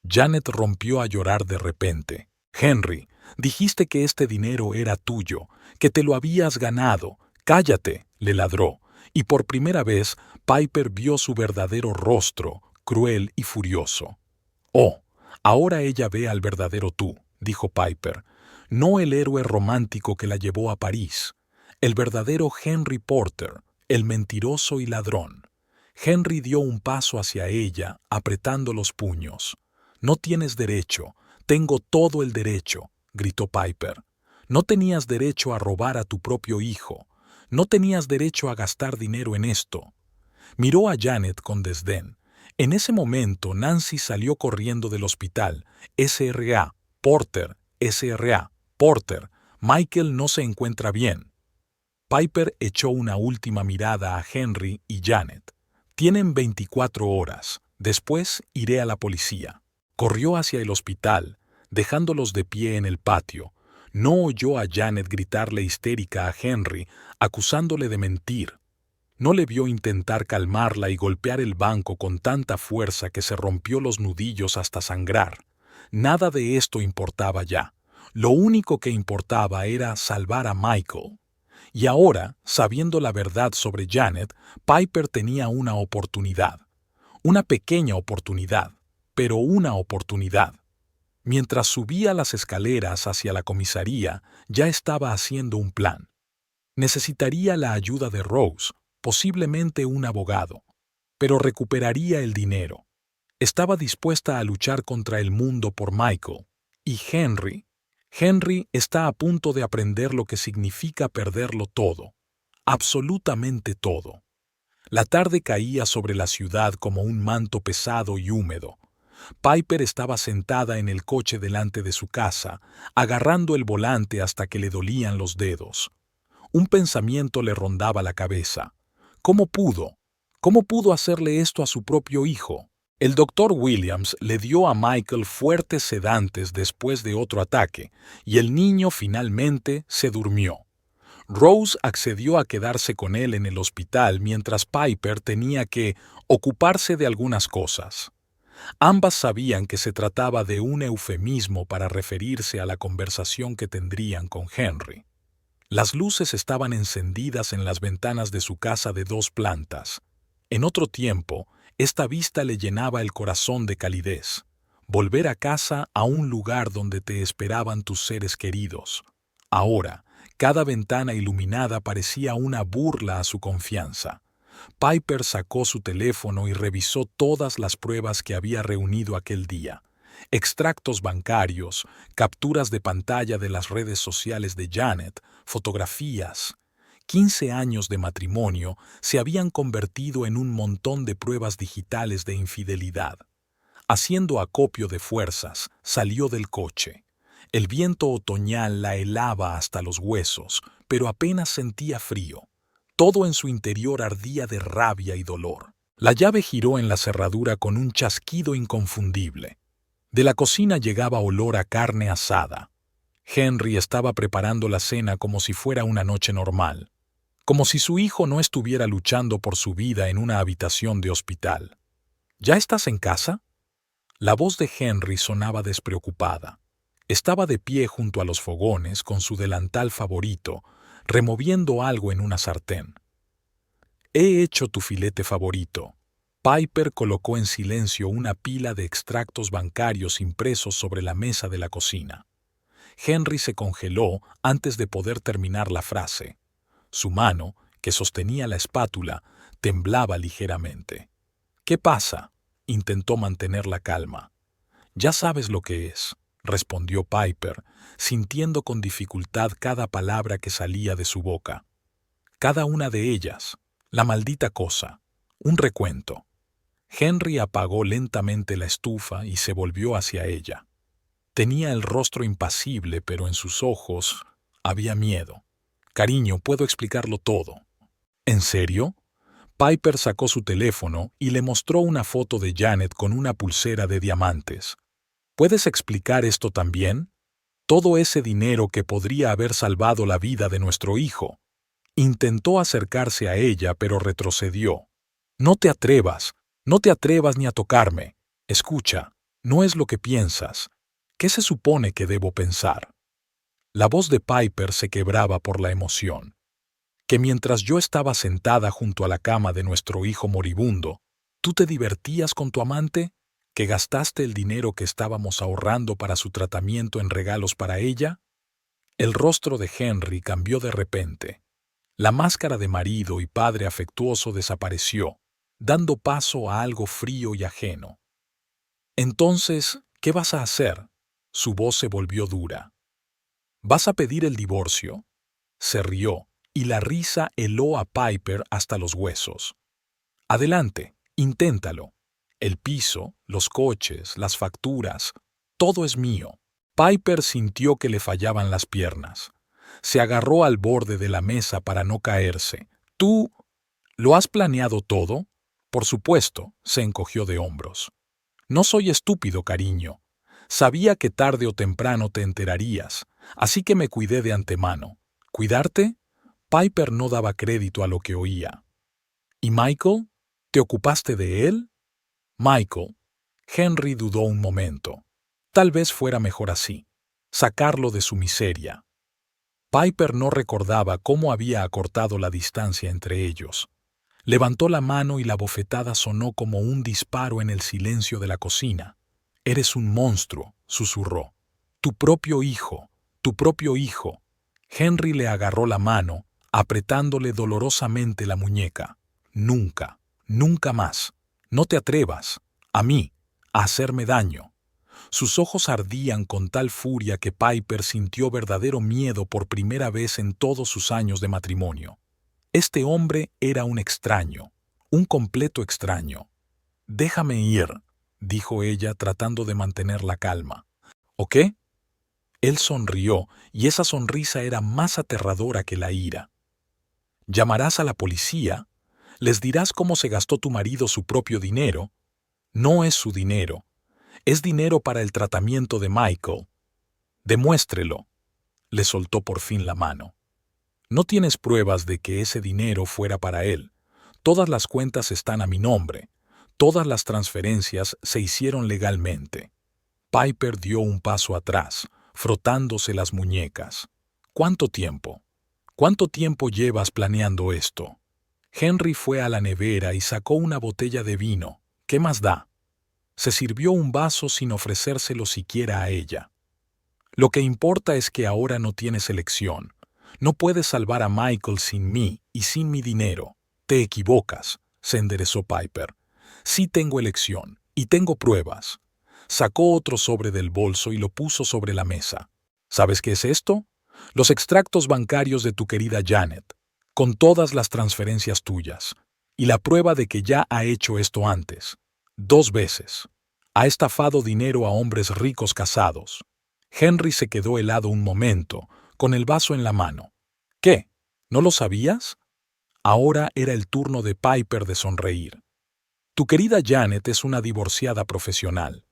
A: Janet rompió a llorar de repente. Henry, dijiste que este dinero era tuyo, que te lo habías ganado. Cállate, le ladró, y por primera vez Piper vio su verdadero rostro, cruel y furioso. Oh, ahora ella ve al verdadero tú, dijo Piper, no el héroe romántico que la llevó a París, el verdadero Henry Porter, el mentiroso y ladrón. Henry dio un paso hacia ella, apretando los puños. No tienes derecho, tengo todo el derecho, gritó Piper. No tenías derecho a robar a tu propio hijo, no tenías derecho a gastar dinero en esto. Miró a Janet con desdén. En ese momento Nancy salió corriendo del hospital. SRA, Porter, SRA, Porter, Michael no se encuentra bien. Piper echó una última mirada a Henry y Janet. Tienen 24 horas. Después iré a la policía. Corrió hacia el hospital, dejándolos de pie en el patio. No oyó a Janet gritarle histérica a Henry, acusándole de mentir. No le vio intentar calmarla y golpear el banco con tanta fuerza que se rompió los nudillos hasta sangrar. Nada de esto importaba ya. Lo único que importaba era salvar a Michael. Y ahora, sabiendo la verdad sobre Janet, Piper tenía una oportunidad. Una pequeña oportunidad, pero una oportunidad. Mientras subía las escaleras hacia la comisaría, ya estaba haciendo un plan. Necesitaría la ayuda de Rose, posiblemente un abogado, pero recuperaría el dinero. Estaba dispuesta a luchar contra el mundo por Michael. Y Henry está a punto de aprender lo que significa perderlo todo, absolutamente todo. La tarde caía sobre la ciudad como un manto pesado y húmedo. Piper estaba sentada en el coche delante de su casa, agarrando el volante hasta que le dolían los dedos. Un pensamiento le rondaba la cabeza. ¿Cómo pudo? ¿Cómo pudo hacerle esto a su propio hijo? El doctor Williams le dio a Michael fuertes sedantes después de otro ataque, y el niño finalmente se durmió. Rose accedió a quedarse con él en el hospital mientras Piper tenía que ocuparse de algunas cosas. Ambas sabían que se trataba de un eufemismo para referirse a la conversación que tendrían con Henry. Las luces estaban encendidas en las ventanas de su casa de 2 plantas. En otro tiempo, esta vista le llenaba el corazón de calidez. Volver a casa, a un lugar donde te esperaban tus seres queridos. Ahora, cada ventana iluminada parecía una burla a su confianza. Piper sacó su teléfono y revisó todas las pruebas que había reunido aquel día. Extractos bancarios, capturas de pantalla de las redes sociales de Janet, fotografías. 15 años de matrimonio se habían convertido en un montón de pruebas digitales de infidelidad. Haciendo acopio de fuerzas, salió del coche. El viento otoñal la helaba hasta los huesos, pero apenas sentía frío. Todo en su interior ardía de rabia y dolor. La llave giró en la cerradura con un chasquido inconfundible. De la cocina llegaba olor a carne asada. Henry estaba preparando la cena como si fuera una noche normal, como si su hijo no estuviera luchando por su vida en una habitación de hospital. ¿Ya estás en casa? La voz de Henry sonaba despreocupada. Estaba de pie junto a los fogones con su delantal favorito, removiendo algo en una sartén. He hecho tu filete favorito. Piper colocó en silencio una pila de extractos bancarios impresos sobre la mesa de la cocina. Henry se congeló antes de poder terminar la frase. Su mano, que sostenía la espátula, temblaba ligeramente. ¿Qué pasa? Intentó mantener la calma. Ya sabes lo que es, respondió Piper, sintiendo con dificultad cada palabra que salía de su boca. Cada una de ellas, la maldita cosa, un recuento. Henry apagó lentamente la estufa y se volvió hacia ella. Tenía el rostro impasible, pero en sus ojos había miedo. Cariño, puedo explicarlo todo. ¿En serio? Piper sacó su teléfono y le mostró una foto de Janet con una pulsera de diamantes. ¿Puedes explicar esto también? Todo ese dinero que podría haber salvado la vida de nuestro hijo. Intentó acercarse a ella, pero retrocedió. No te atrevas ni a tocarme. Escucha, no es lo que piensas. ¿Qué se supone que debo pensar? La voz de Piper se quebraba por la emoción. Que mientras yo estaba sentada junto a la cama de nuestro hijo moribundo, ¿tú te divertías con tu amante? ¿Que gastaste el dinero que estábamos ahorrando para su tratamiento en regalos para ella? El rostro de Henry cambió de repente. La máscara de marido y padre afectuoso desapareció, dando paso a algo frío y ajeno. Entonces, ¿qué vas a hacer? Su voz se volvió dura. ¿Vas a pedir el divorcio? Se rió, y la risa heló a Piper hasta los huesos. Adelante, inténtalo. El piso, los coches, las facturas, todo es mío. Piper sintió que le fallaban las piernas. Se agarró al borde de la mesa para no caerse. ¿Tú lo has planeado todo? Por supuesto, se encogió de hombros. No soy estúpido, cariño. Sabía que tarde o temprano te enterarías, así que me cuidé de antemano. ¿Cuidarte? Piper no daba crédito a lo que oía. ¿Y Michael? ¿Te ocupaste de él? Michael. Henry dudó un momento. Tal vez fuera mejor así. sacarlo de su miseria. Piper no recordaba cómo había acortado la distancia entre ellos. Levantó la mano y la bofetada sonó como un disparo en el silencio de la cocina. «Eres un monstruo», susurró. «Tu propio hijo, tu propio hijo». Henry le agarró la mano, apretándole dolorosamente la muñeca. «Nunca, nunca más. No te atrevas, a mí, a hacerme daño». Sus ojos ardían con tal furia que Piper sintió verdadero miedo por primera vez en todos sus años de matrimonio. Este hombre era un extraño, un completo extraño. «Déjame ir», dijo ella tratando de mantener la calma. ¿O qué? Él sonrió, y esa sonrisa era más aterradora que la ira. «¿Llamarás a la policía? ¿Les dirás cómo se gastó tu marido su propio dinero? No es su dinero. Es dinero para el tratamiento de Michael. Demuéstrelo». Le soltó por fin la mano. «No tienes pruebas de que ese dinero fuera para él. Todas las cuentas están a mi nombre. Todas las transferencias se hicieron legalmente». Piper dio un paso atrás, frotándose las muñecas. «¿Cuánto tiempo? ¿Cuánto tiempo llevas planeando esto?» Henry fue a la nevera y sacó una botella de vino. «¿Qué más da?» Se sirvió un vaso sin ofrecérselo siquiera a ella. «Lo que importa es que ahora no tienes elección. No puedes salvar a Michael sin mí y sin mi dinero. Te equivocas», se enderezó Piper. «Sí tengo elección, y tengo pruebas». Sacó otro sobre del bolso y lo puso sobre la mesa. «¿Sabes qué es esto? Los extractos bancarios de tu querida Janet, con todas las transferencias tuyas, y la prueba de que ya ha hecho esto antes. 2 veces. Ha estafado dinero a hombres ricos casados». Henry se quedó helado un momento, con el vaso en la mano. «¿Qué? ¿No lo sabías?» Ahora era el turno de Piper de sonreír. «Tu querida Janet es una divorciada profesional.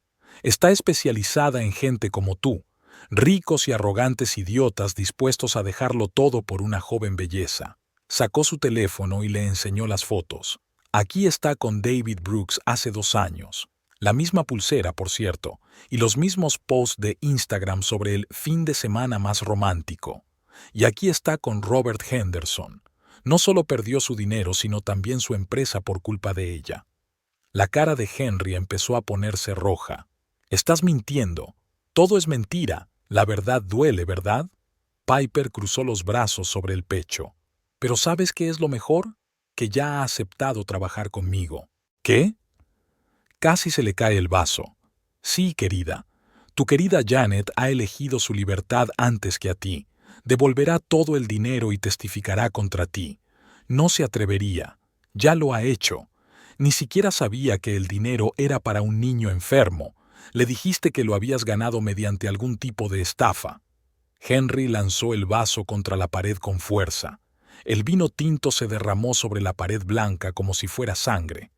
A: Está especializada en gente como tú, ricos y arrogantes idiotas dispuestos a dejarlo todo por una joven belleza». Sacó su teléfono y le enseñó las fotos. «Aquí está con David Brooks hace 2 años. La misma pulsera, por cierto, y los mismos posts de Instagram sobre el fin de semana más romántico. Y aquí está con Robert Henderson. No solo perdió su dinero, sino también su empresa por culpa de ella». La cara de Henry empezó a ponerse roja. «Estás mintiendo. Todo es mentira. La verdad duele, ¿verdad?» Piper cruzó los brazos sobre el pecho. «Pero ¿sabes qué es lo mejor? Que ya ha aceptado trabajar conmigo». «¿Qué?» Casi se le cae el vaso. «Sí, querida. Tu querida Janet ha elegido su libertad antes que a ti. Devolverá todo el dinero y testificará contra ti. No se atrevería. Ya lo ha hecho. Ni siquiera sabía que el dinero era para un niño enfermo. Le dijiste que lo habías ganado mediante algún tipo de estafa». Henry lanzó el vaso contra la pared con fuerza. El vino tinto se derramó sobre la pared blanca como si fuera sangre.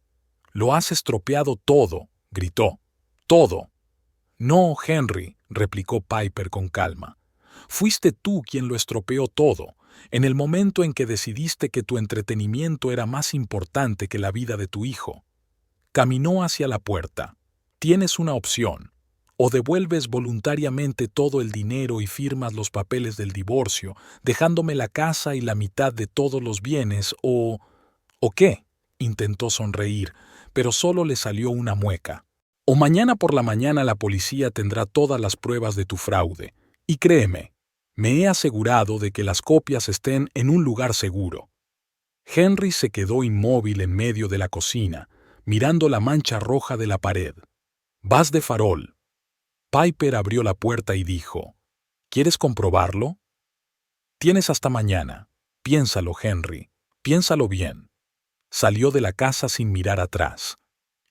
A: «Lo has estropeado todo», gritó. «Todo». «No, Henry», replicó Piper con calma. «Fuiste tú quien lo estropeó todo, en el momento en que decidiste que tu entretenimiento era más importante que la vida de tu hijo». Caminó hacia la puerta. «Tienes una opción. O devuelves voluntariamente todo el dinero y firmas los papeles del divorcio, dejándome la casa y la mitad de todos los bienes, o... ¿O qué?», intentó sonreír, pero solo le salió una mueca. «O mañana por la mañana la policía tendrá todas las pruebas de tu fraude. Y créeme, me he asegurado de que las copias estén en un lugar seguro». Henry se quedó inmóvil en medio de la cocina, mirando la mancha roja de la pared. «Vas de farol». Piper abrió la puerta y dijo: «¿Quieres comprobarlo? Tienes hasta mañana. Piénsalo, Henry. Piénsalo bien». Salió de la casa sin mirar atrás.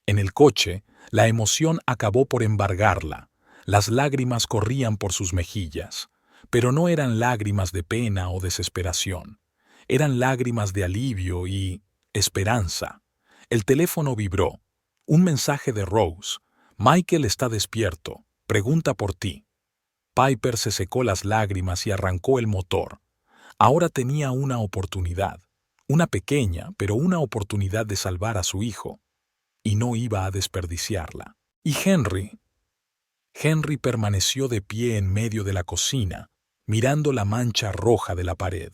A: En el coche, la emoción acabó por embargarla. Las lágrimas corrían por sus mejillas. Pero no eran lágrimas de pena o desesperación. Eran lágrimas de alivio y esperanza. El teléfono vibró. Un mensaje de Rose. «Michael está despierto. Pregunta por ti». Piper se secó las lágrimas y arrancó el motor. Ahora tenía una oportunidad. Una pequeña, pero una oportunidad de salvar a su hijo. Y no iba a desperdiciarla. Y Henry permaneció de pie en medio de la cocina, mirando la mancha roja de la pared.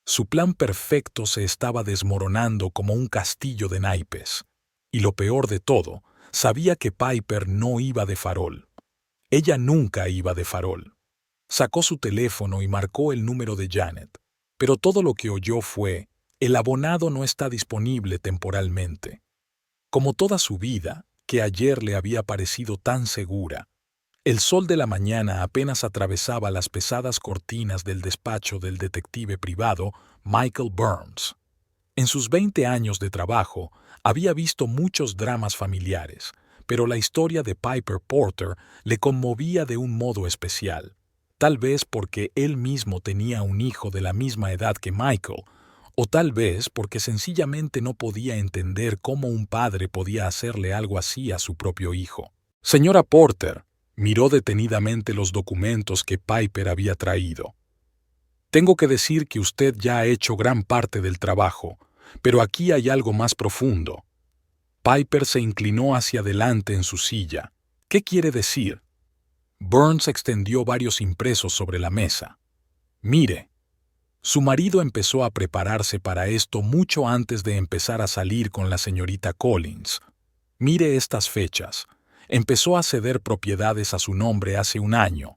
A: Su plan perfecto se estaba desmoronando como un castillo de naipes. Y lo peor de todo, sabía que Piper no iba de farol. Ella nunca iba de farol. Sacó su teléfono y marcó el número de Janet. Pero todo lo que oyó fue: el abonado no está disponible temporalmente. Como toda su vida, que ayer le había parecido tan segura, el sol de la mañana apenas atravesaba las pesadas cortinas del despacho del detective privado Michael Burns. En sus 20 años de trabajo, había visto muchos dramas familiares, pero la historia de Piper Porter le conmovía de un modo especial. Tal vez porque él mismo tenía un hijo de la misma edad que Michael, o tal vez porque sencillamente no podía entender cómo un padre podía hacerle algo así a su propio hijo. Señora Porter, miró detenidamente los documentos que Piper había traído. Tengo que decir que usted ya ha hecho gran parte del trabajo, pero aquí hay algo más profundo. Piper se inclinó hacia adelante en su silla. ¿Qué quiere decir? Burns extendió varios impresos sobre la mesa. Mire. Su marido empezó a prepararse para esto mucho antes de empezar a salir con la señorita Collins. Mire estas fechas. Empezó a ceder propiedades a su nombre hace un año.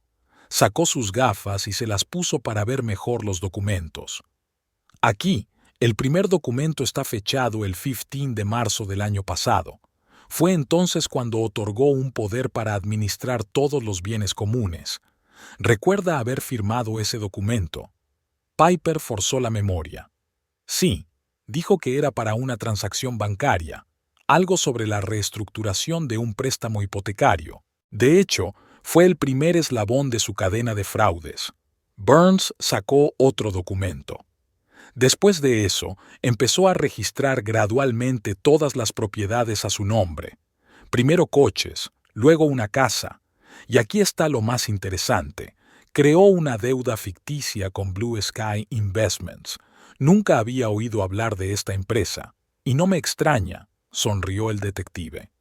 A: Sacó sus gafas y se las puso para ver mejor los documentos. Aquí, el primer documento está fechado el 15 de marzo del año pasado. Fue entonces cuando otorgó un poder para administrar todos los bienes comunes. ¿Recuerda haber firmado ese documento? Piper forzó la memoria. Sí, dijo que era para una transacción bancaria, algo sobre la reestructuración de un préstamo hipotecario. De hecho, fue el primer eslabón de su cadena de fraudes. Burns sacó otro documento. Después de eso, empezó a registrar gradualmente todas las propiedades a su nombre. Primero coches, luego una casa. Y aquí está lo más interesante. Creó una deuda ficticia con Blue Sky Investments. Nunca había oído hablar de esta empresa. Y no me extraña, sonrió el detective.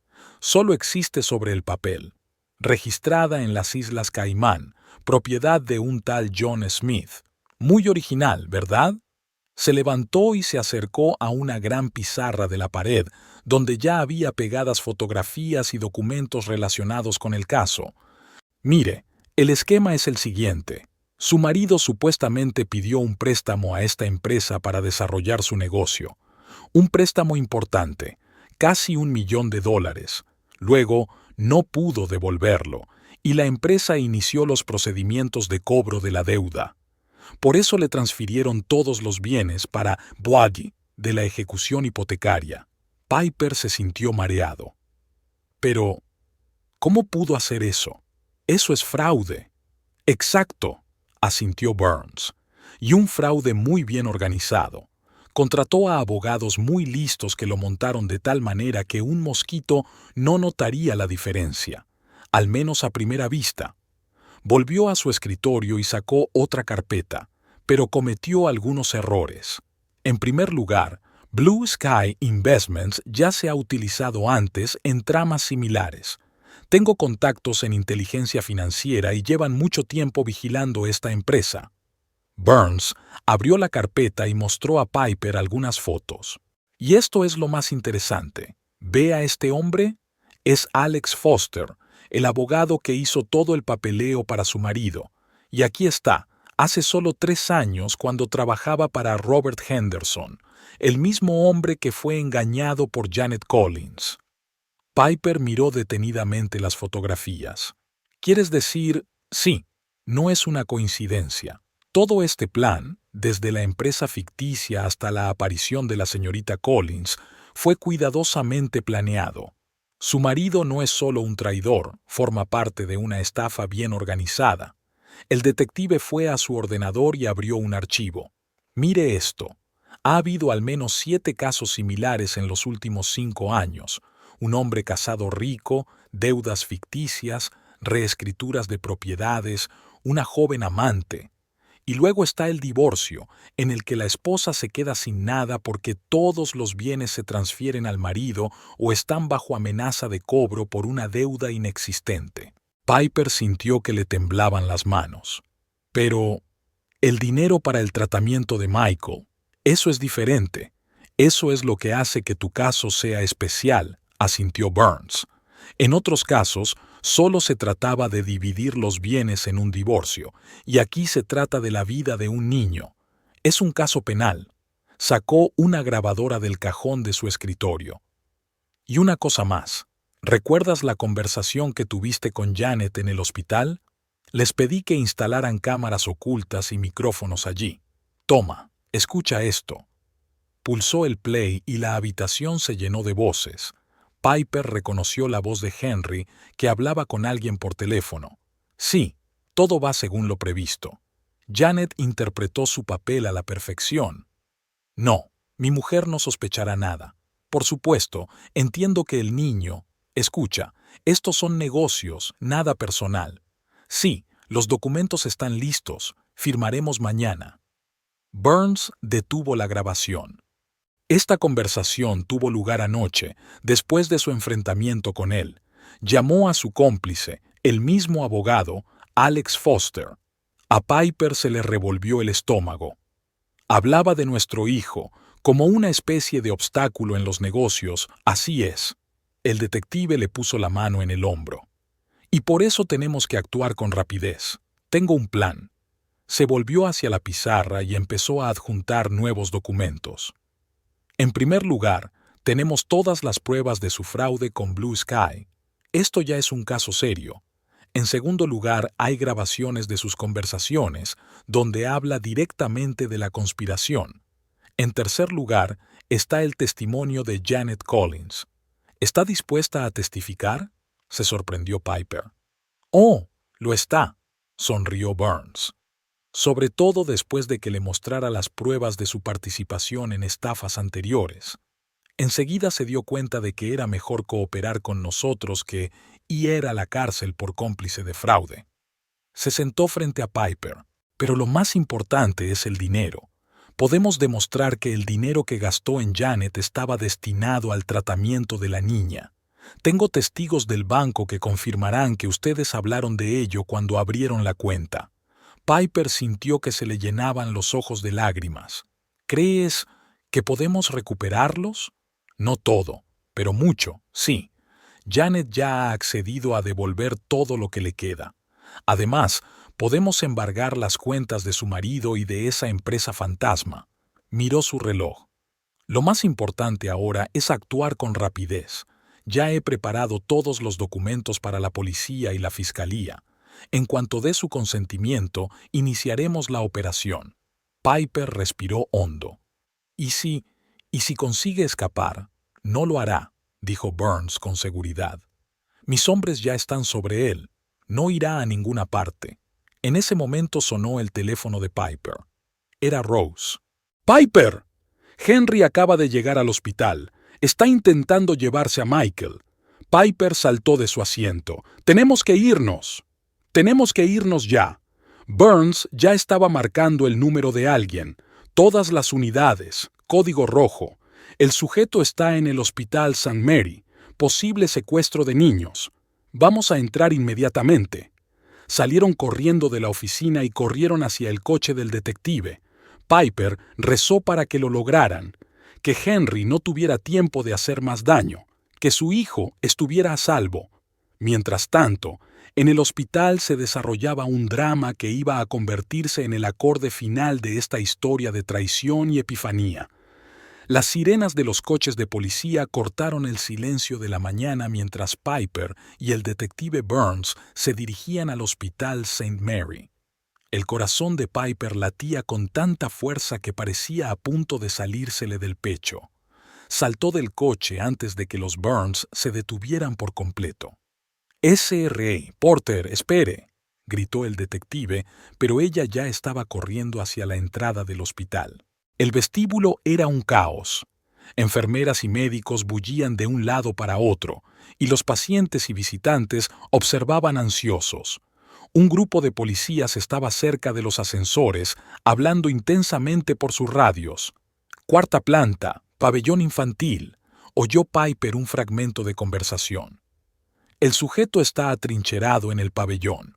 A: Solo existe sobre el papel. Registrada en las Islas Caimán, propiedad de un tal John Smith. Muy original, ¿verdad? Se levantó y se acercó a una gran pizarra de la pared, donde ya había pegadas fotografías y documentos relacionados con el caso. Mire, el esquema es el siguiente. Su marido supuestamente pidió un préstamo a esta empresa para desarrollar su negocio. Un préstamo importante, casi $1 millón. Luego, no pudo devolverlo, y la empresa inició los procedimientos de cobro de la deuda. Por eso le transfirieron todos los bienes para Boadi de la ejecución hipotecaria. Piper se sintió mareado. Pero, ¿cómo pudo hacer eso? Eso es fraude. Exacto, asintió Burns. Y un fraude muy bien organizado. Contrató a abogados muy listos que lo montaron de tal manera que un mosquito no notaría la diferencia, al menos a primera vista. Volvió a su escritorio y sacó otra carpeta, pero cometió algunos errores. En primer lugar, Blue Sky Investments ya se ha utilizado antes en tramas similares. Tengo contactos en inteligencia financiera y llevan mucho tiempo vigilando esta empresa. Burns abrió la carpeta y mostró a Piper algunas fotos. Y esto es lo más interesante. ¿Ve a este hombre? Es Alex Foster, el abogado que hizo todo el papeleo para su marido. Y aquí está, hace solo 3 años cuando trabajaba para Robert Henderson, el mismo hombre que fue engañado por Janet Collins. Piper miró detenidamente las fotografías. ¿Quieres decir? Sí, no es una coincidencia. Todo este plan, desde la empresa ficticia hasta la aparición de la señorita Collins, fue cuidadosamente planeado. Su marido no es solo un traidor, forma parte de una estafa bien organizada. El detective fue a su ordenador y abrió un archivo. Mire esto. Ha habido al menos 7 casos similares en los últimos 5 años. Un hombre casado rico, deudas ficticias, reescrituras de propiedades, una joven amante. Y luego está el divorcio, en el que la esposa se queda sin nada porque todos los bienes se transfieren al marido o están bajo amenaza de cobro por una deuda inexistente. Piper sintió que le temblaban las manos. Pero el dinero para el tratamiento de Michael, eso es diferente. Eso es lo que hace que tu caso sea especial, asintió Burns. En otros casos, solo se trataba de dividir los bienes en un divorcio, y aquí se trata de la vida de un niño. Es un caso penal. Sacó una grabadora del cajón de su escritorio. Y una cosa más. ¿Recuerdas la conversación que tuviste con Janet en el hospital? Les pedí que instalaran cámaras ocultas y micrófonos allí. Toma, escucha esto. Pulsó el play y la habitación se llenó de voces. Piper reconoció la voz de Henry, que hablaba con alguien por teléfono. Sí, todo va según lo previsto. Janet interpretó su papel a la perfección. No, mi mujer no sospechará nada. Por supuesto, entiendo que el niño... Escucha, estos son negocios, nada personal. Sí, los documentos están listos. Firmaremos mañana. Burns detuvo la grabación. Esta conversación tuvo lugar anoche, después de su enfrentamiento con él. Llamó a su cómplice, el mismo abogado, Alex Foster. A Piper se le revolvió el estómago. Hablaba de nuestro hijo, como una especie de obstáculo en los negocios, así es. El detective le puso la mano en el hombro. Y por eso tenemos que actuar con rapidez. Tengo un plan. Se volvió hacia la pizarra y empezó a adjuntar nuevos documentos. En primer lugar, tenemos todas las pruebas de su fraude con Blue Sky. Esto ya es un caso serio. En segundo lugar, hay grabaciones de sus conversaciones, donde habla directamente de la conspiración. En tercer lugar, está el testimonio de Janet Collins. ¿Está dispuesta a testificar?, se sorprendió Piper. Oh, lo está, sonrió Burns. Sobre todo después de que le mostrara las pruebas de su participación en estafas anteriores. Enseguida se dio cuenta de que era mejor cooperar con nosotros que ir a la cárcel por cómplice de fraude. Se sentó frente a Piper. Pero lo más importante es el dinero. Podemos demostrar que el dinero que gastó en Janet estaba destinado al tratamiento de la niña. Tengo testigos del banco que confirmarán que ustedes hablaron de ello cuando abrieron la cuenta. Piper sintió que se le llenaban los ojos de lágrimas. ¿Crees que podemos recuperarlos? No todo, pero mucho, sí. Janet ya ha accedido a devolver todo lo que le queda. Además, podemos embargar las cuentas de su marido y de esa empresa fantasma. Miró su reloj. Lo más importante ahora es actuar con rapidez. Ya he preparado todos los documentos para la policía y la fiscalía. En cuanto dé su consentimiento, iniciaremos la operación. Piper respiró hondo. ¿Y si consigue escapar? No lo hará, dijo Burns con seguridad. Mis hombres ya están sobre él. No irá a ninguna parte. En ese momento sonó el teléfono de Piper. Era Rose. ¡Piper! Henry acaba de llegar al hospital. Está intentando llevarse a Michael. Piper saltó de su asiento. ¡Tenemos que irnos! ¡Tenemos que irnos ya! Burns ya estaba marcando el número de alguien. Todas las unidades. Código rojo. El sujeto está en el hospital St. Mary. Posible secuestro de niños. Vamos a entrar inmediatamente. Salieron corriendo de la oficina y corrieron hacia el coche del detective. Piper rezó para que lo lograran, que Henry no tuviera tiempo de hacer más daño, que su hijo estuviera a salvo. Mientras tanto, en el hospital se desarrollaba un drama que iba a convertirse en el acorde final de esta historia de traición y epifanía. Las sirenas de los coches de policía cortaron el silencio de la mañana mientras Piper y el detective Burns se dirigían al hospital St. Mary. El corazón de Piper latía con tanta fuerza que parecía a punto de salírsele del pecho. Saltó del coche antes de que los Burns se detuvieran por completo. «S.R.A. Porter, espere», gritó el detective, pero ella ya estaba corriendo hacia la entrada del hospital. El vestíbulo era un caos. Enfermeras y médicos bullían de un lado para otro, y los pacientes y visitantes observaban ansiosos. Un grupo de policías estaba cerca de los ascensores, hablando intensamente por sus radios. «Cuarta planta, pabellón infantil», oyó Piper un fragmento de conversación. El sujeto está atrincherado en el pabellón.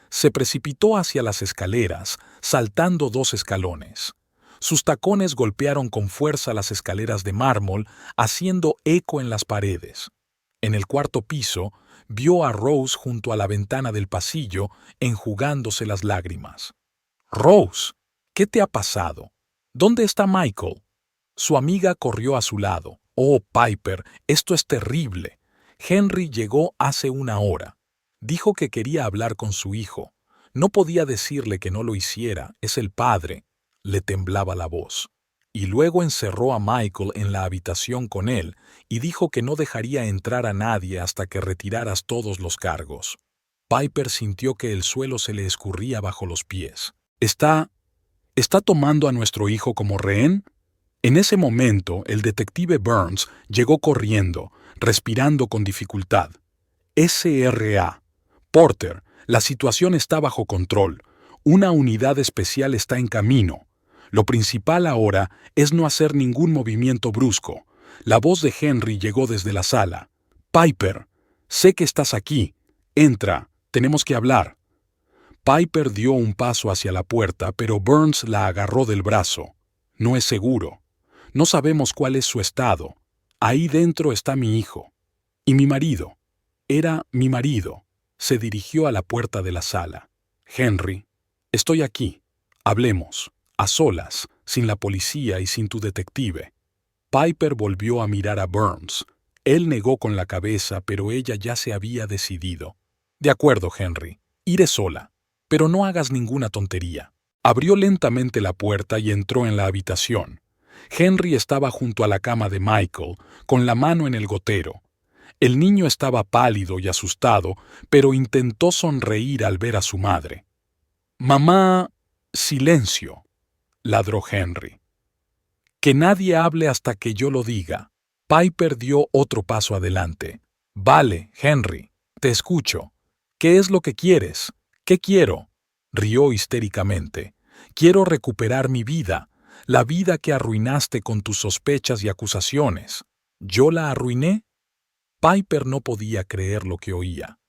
A: Se precipitó hacia las escaleras, saltando 2 escalones. Sus tacones golpearon con fuerza las escaleras de mármol, haciendo eco en las paredes. En el 4.º piso, vio a Rose junto a la ventana del pasillo, enjugándose las lágrimas. «Rose, ¿qué te ha pasado? ¿Dónde está Michael?» Su amiga corrió a su lado. «Oh, Piper, esto es terrible. Henry llegó hace 1 hora. Dijo que quería hablar con su hijo. No podía decirle que no lo hiciera, es el padre». Le temblaba la voz. Y luego encerró a Michael en la habitación con él y dijo que no dejaría entrar a nadie hasta que retiraras todos los cargos. Piper sintió que el suelo se le escurría bajo los pies. ¿Está tomando a nuestro hijo como rehén? En ese momento, el detective Burns llegó corriendo, respirando con dificultad. «SRA. Porter, la situación está bajo control. Una unidad especial está en camino. Lo principal ahora es no hacer ningún movimiento brusco». La voz de Henry llegó desde la sala. «Piper, sé que estás aquí. Entra, tenemos que hablar». Piper dio un paso hacia la puerta, pero Burns la agarró del brazo. «No es seguro. No sabemos cuál es su estado. Ahí dentro está mi hijo. Y mi marido». Era mi marido. Se dirigió a la puerta de la sala. «Henry, estoy aquí. Hablemos. A solas, sin la policía y sin tu detective». Piper volvió a mirar a Burns. Él negó con la cabeza, pero ella ya se había decidido. «De acuerdo, Henry. Iré sola. Pero no hagas ninguna tontería». Abrió lentamente la puerta y entró en la habitación. Henry estaba junto a la cama de Michael, con la mano en el gotero. El niño estaba pálido y asustado, pero intentó sonreír al ver a su madre. «Mamá, silencio», ladró Henry. «Que nadie hable hasta que yo lo diga». Piper dio otro paso adelante. «Vale, Henry, te escucho. ¿Qué es lo que quieres?» «¿Qué quiero?», rió histéricamente. «Quiero recuperar mi vida, la vida que arruinaste con tus sospechas y acusaciones». «¿Yo la arruiné?». Piper no podía creer lo que oía.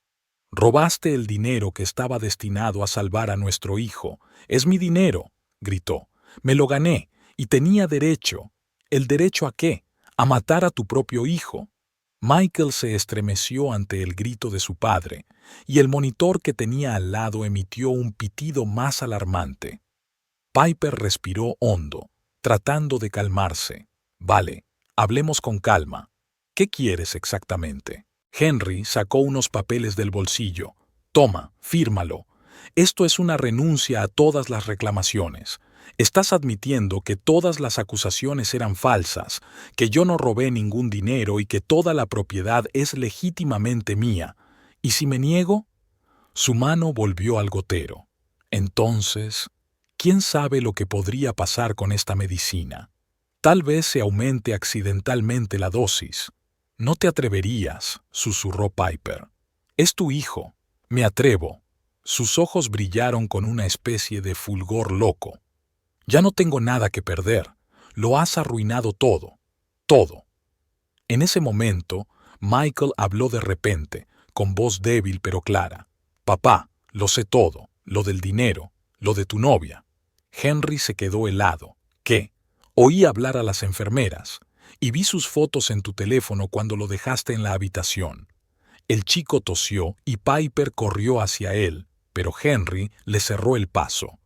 A: «Robaste el dinero que estaba destinado a salvar a nuestro hijo. Es mi dinero», gritó. «Me lo gané y tenía derecho». «¿El derecho a qué? A matar a tu propio hijo». Michael se estremeció ante el grito de su padre, y el monitor que tenía al lado emitió un pitido más alarmante. Piper respiró hondo, tratando de calmarse. «Vale, hablemos con calma. ¿Qué quieres exactamente?». Henry sacó unos papeles del bolsillo. «Toma, fírmalo. Esto es una renuncia a todas las reclamaciones. Estás admitiendo que todas las acusaciones eran falsas, que yo no robé ningún dinero y que toda la propiedad es legítimamente mía. ¿Y si me niego?». Su mano volvió al gotero. «Entonces, ¿quién sabe lo que podría pasar con esta medicina? Tal vez se aumente accidentalmente la dosis». «No te atreverías», susurró Piper. «Es tu hijo. Me atrevo». Sus ojos brillaron con una especie de fulgor loco. «Ya no tengo nada que perder. Lo has arruinado todo. Todo». En ese momento, Michael habló de repente, con voz débil pero clara. «Papá, lo sé todo. Lo del dinero. Lo de tu novia». Henry se quedó helado. «¿Qué?». «Oí hablar a las enfermeras. Y vi sus fotos en tu teléfono cuando lo dejaste en la habitación». El chico tosió y Piper corrió hacia él, pero Henry le cerró el paso.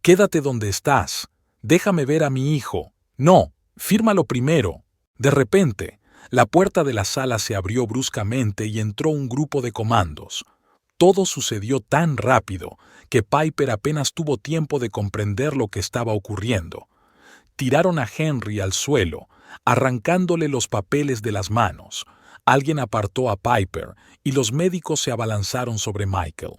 A: «Quédate donde estás. Déjame ver a mi hijo». «No, fírmalo primero». De repente, la puerta de la sala se abrió bruscamente y entró un grupo de comandos. Todo sucedió tan rápido que Piper apenas tuvo tiempo de comprender lo que estaba ocurriendo. Tiraron a Henry al suelo, arrancándole los papeles de las manos. Alguien apartó a Piper y los médicos se abalanzaron sobre Michael.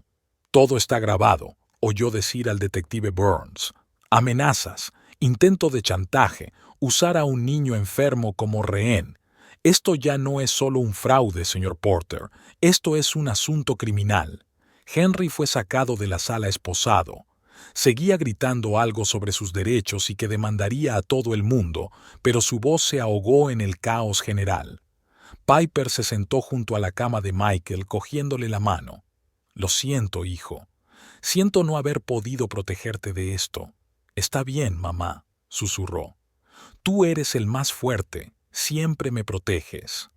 A: «Todo está grabado», oyó decir al detective Burns. «Amenazas, intento de chantaje, usar a un niño enfermo como rehén. Esto ya no es solo un fraude, señor Porter. Esto es un asunto criminal». Henry fue sacado de la sala esposado. Seguía gritando algo sobre sus derechos y que demandaría a todo el mundo, pero su voz se ahogó en el caos general. Piper se sentó junto a la cama de Michael cogiéndole la mano. Lo siento, hijo. Siento no haber podido protegerte de esto. Está bien, mamá, susurró. Tú eres el más fuerte. Siempre me proteges.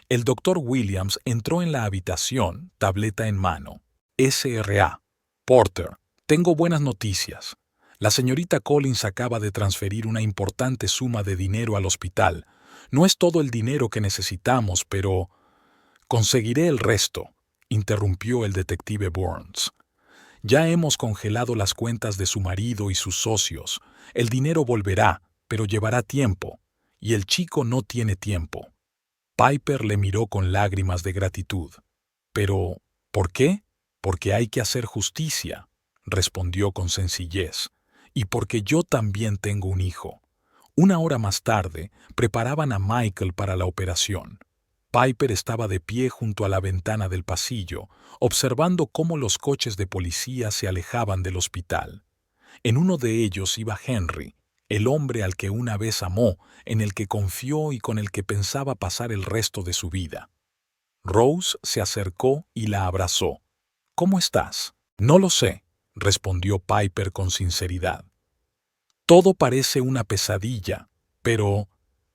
A: El doctor Williams entró en la habitación, tableta en mano. SRA. Porter, tengo buenas noticias. La señorita Collins acaba de transferir una importante suma de dinero al hospital. No es todo el dinero que necesitamos, pero... Conseguiré el resto, interrumpió el detective Burns. Ya hemos congelado las cuentas de su marido y sus socios. El dinero volverá, pero llevará tiempo. Y el chico no tiene tiempo. Piper le miró con lágrimas de gratitud. Pero, ¿por qué? Porque hay que hacer justicia, respondió con sencillez. Y porque yo también tengo un hijo. Una hora más tarde, preparaban a Michael para la operación. Piper estaba de pie junto a la ventana del pasillo, observando cómo los coches de policía se alejaban del hospital. En uno de ellos iba Henry, el hombre al que una vez amó, en el que confió y con el que pensaba pasar el resto de su vida. Rose se acercó y la abrazó. ¿Cómo estás? No lo sé, respondió Piper con sinceridad. Todo parece una pesadilla, pero...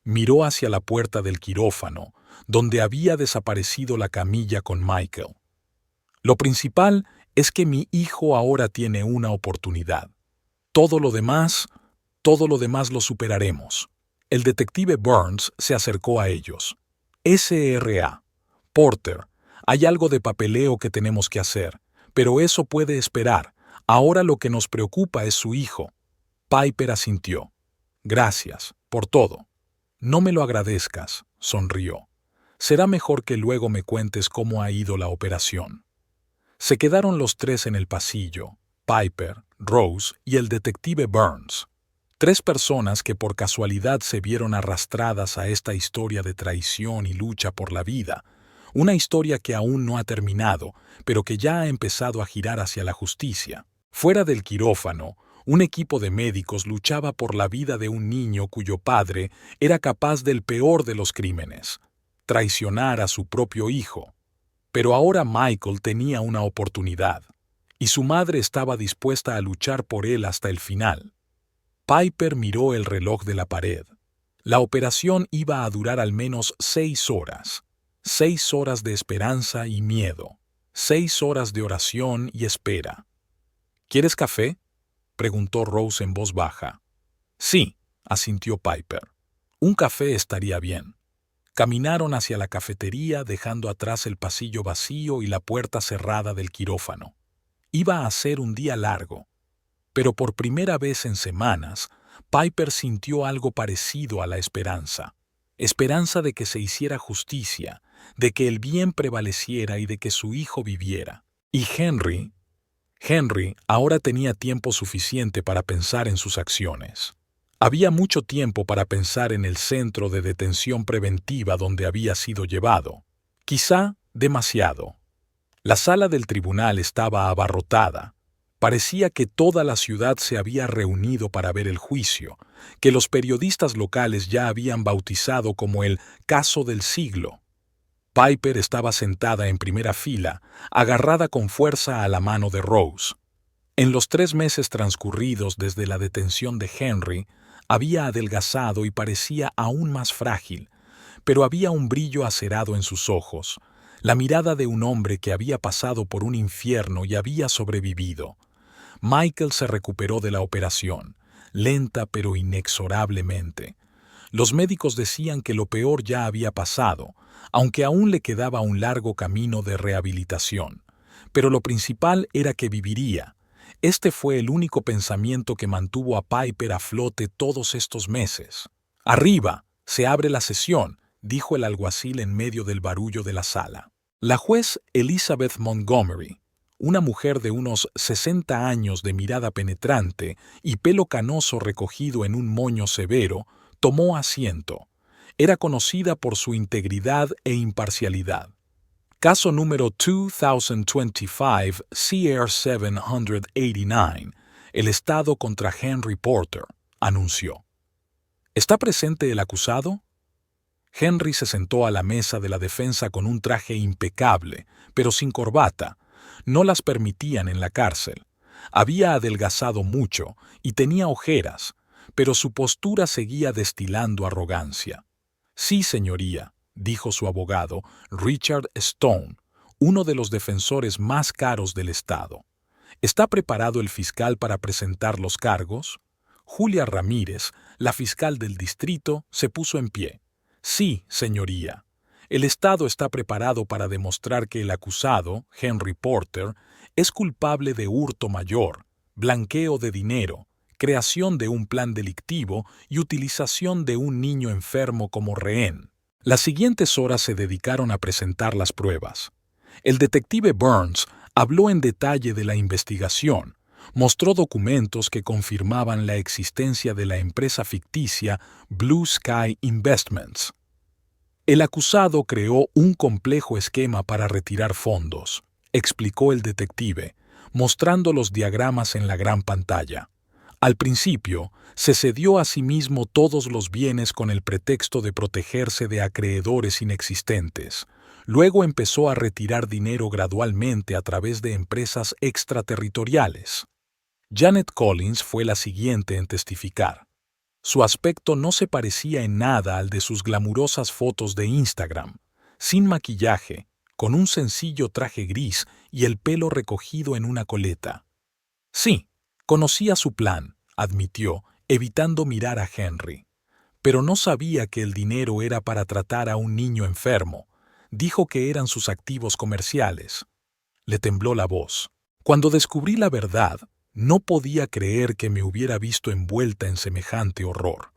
A: Miró hacia la puerta del quirófano, donde había desaparecido la camilla con Michael. Lo principal es que mi hijo ahora tiene una oportunidad. Todo lo demás lo superaremos. El detective Burns se acercó a ellos. SRA. Porter, hay algo de papeleo que tenemos que hacer, pero eso puede esperar. Ahora lo que nos preocupa es su hijo. Piper asintió. Gracias, por todo. No me lo agradezcas, sonrió. Será mejor que luego me cuentes cómo ha ido la operación. Se quedaron los tres en el pasillo, Piper, Rose y el detective Burns. Tres personas que por casualidad se vieron arrastradas a esta historia de traición y lucha por la vida, una historia que aún no ha terminado, pero que ya ha empezado a girar hacia la justicia. Fuera del quirófano, un equipo de médicos luchaba por la vida de un niño cuyo padre era capaz del peor de los crímenes, traicionar a su propio hijo. Pero ahora Michael tenía una oportunidad, y su madre estaba dispuesta a luchar por él hasta el final. Piper miró el reloj de la pared. La operación iba a durar al menos 6 horas. 6 horas de esperanza y miedo. 6 horas de oración y espera. ¿Quieres café?, preguntó Rose en voz baja. Sí, asintió Piper. Un café estaría bien. Caminaron hacia la cafetería dejando atrás el pasillo vacío y la puerta cerrada del quirófano. Iba a ser un día largo. Pero por primera vez en semanas, Piper sintió algo parecido a la esperanza. Esperanza de que se hiciera justicia, de que el bien prevaleciera y de que su hijo viviera. Y Henry ahora tenía tiempo suficiente para pensar en sus acciones. Había mucho tiempo para pensar en el centro de detención preventiva donde había sido llevado. Quizá demasiado. La sala del tribunal estaba abarrotada. Parecía que toda la ciudad se había reunido para ver el juicio, que los periodistas locales ya habían bautizado como el caso del siglo. Piper estaba sentada en primera fila, agarrada con fuerza a la mano de Rose. En los 3 meses transcurridos desde la detención de Henry, había adelgazado y parecía aún más frágil, pero había un brillo acerado en sus ojos, la mirada de un hombre que había pasado por un infierno y había sobrevivido. Michael se recuperó de la operación, lenta pero inexorablemente. Los médicos decían que lo peor ya había pasado, aunque aún le quedaba un largo camino de rehabilitación. Pero lo principal era que viviría. Este fue el único pensamiento que mantuvo a Piper a flote todos estos meses. «Arriba, se abre la sesión», dijo el alguacil en medio del barullo de la sala. La juez Elizabeth Montgomery, una mujer de unos 60 años de mirada penetrante y pelo canoso recogido en un moño severo, tomó asiento. Era conocida por su integridad e imparcialidad. Caso número 2025 CR 789, el Estado contra Henry Porter, anunció. ¿Está presente el acusado? Henry se sentó a la mesa de la defensa con un traje impecable, pero sin corbata. No las permitían en la cárcel. Había adelgazado mucho y tenía ojeras, pero su postura seguía destilando arrogancia. Sí, señoría, dijo su abogado, Richard Stone, uno de los defensores más caros del Estado. ¿Está preparado el fiscal para presentar los cargos? Julia Ramírez, la fiscal del distrito, se puso en pie. Sí, señoría. El Estado está preparado para demostrar que el acusado, Henry Porter, es culpable de hurto mayor, blanqueo de dinero, creación de un plan delictivo y utilización de un niño enfermo como rehén. Las siguientes horas se dedicaron a presentar las pruebas. El detective Burns habló en detalle de la investigación, mostró documentos que confirmaban la existencia de la empresa ficticia Blue Sky Investments. El acusado creó un complejo esquema para retirar fondos, explicó el detective, mostrando los diagramas en la gran pantalla. Al principio, se cedió a sí mismo todos los bienes con el pretexto de protegerse de acreedores inexistentes. Luego empezó a retirar dinero gradualmente a través de empresas extraterritoriales. Janet Collins fue la siguiente en testificar. Su aspecto no se parecía en nada al de sus glamurosas fotos de Instagram, sin maquillaje, con un sencillo traje gris y el pelo recogido en una coleta. Sí, conocía su plan, admitió, evitando mirar a Henry. Pero no sabía que el dinero era para tratar a un niño enfermo. Dijo que eran sus activos comerciales. Le tembló la voz. Cuando descubrí la verdad, no podía creer que me hubiera visto envuelta en semejante horror.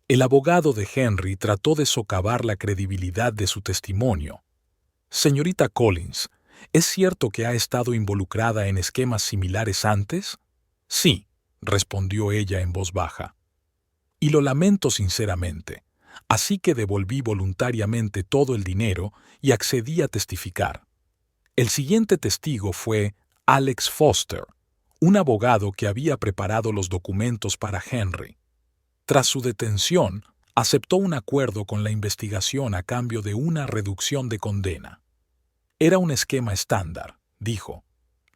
A: El abogado de Henry trató de socavar la credibilidad de su testimonio. Señorita Collins, ¿es cierto que ha estado involucrada en esquemas similares antes? Sí, respondió ella en voz baja. Y lo lamento sinceramente. Así que devolví voluntariamente todo el dinero y accedí a testificar. El siguiente testigo fue Alex Foster, un abogado que había preparado los documentos para Henry. Tras su detención, aceptó un acuerdo con la investigación a cambio de una reducción de condena. Era un esquema estándar, dijo.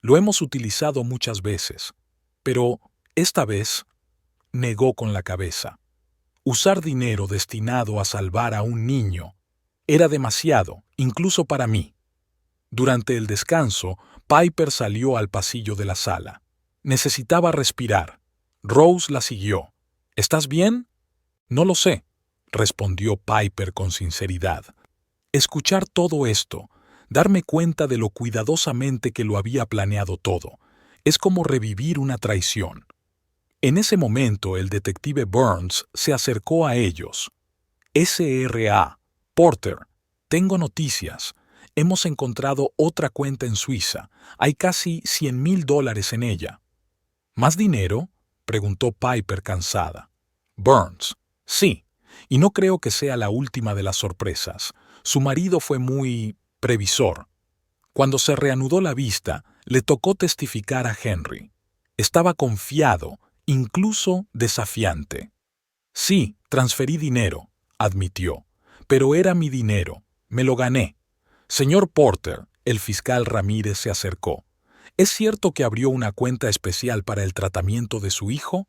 A: Lo hemos utilizado muchas veces, pero esta vez negó con la cabeza. Usar dinero destinado a salvar a un niño era demasiado, incluso para mí. Durante el descanso, Piper salió al pasillo de la sala. Necesitaba respirar. Rose la siguió. ¿Estás bien? No lo sé, respondió Piper con sinceridad. Escuchar todo esto, darme cuenta de lo cuidadosamente que lo había planeado todo, es como revivir una traición. En ese momento el detective Burns se acercó a ellos. S.R.A. Porter, tengo noticias. Hemos encontrado otra cuenta en Suiza. Hay casi $100,000 en ella. ¿Más dinero?, preguntó Piper cansada. Burns, sí, y no creo que sea la última de las sorpresas. Su marido fue muy previsor. Cuando se reanudó la vista, le tocó testificar a Henry. Estaba confiado, incluso desafiante. Sí, transferí dinero, admitió, pero era mi dinero, me lo gané. Señor Porter, el fiscal Ramírez se acercó. ¿Es cierto que abrió una cuenta especial para el tratamiento de su hijo?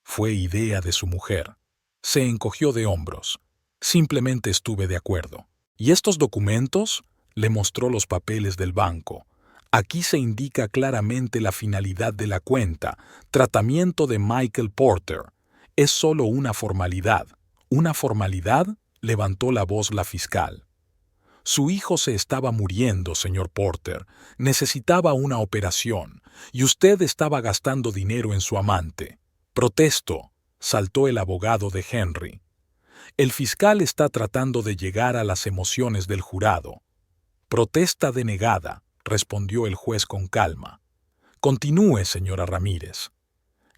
A: Fue idea de su mujer. Se encogió de hombros. Simplemente estuve de acuerdo. ¿Y estos documentos? Le mostró los papeles del banco. Aquí se indica claramente la finalidad de la cuenta, tratamiento de Michael Porter. Es solo una formalidad. ¿Una formalidad?, levantó la voz la fiscal. Su hijo se estaba muriendo, señor Porter. Necesitaba una operación, y usted estaba gastando dinero en su amante. Protesto, saltó el abogado de Henry. El fiscal está tratando de llegar a las emociones del jurado. Protesta denegada, respondió el juez con calma. Continúe, señora Ramírez.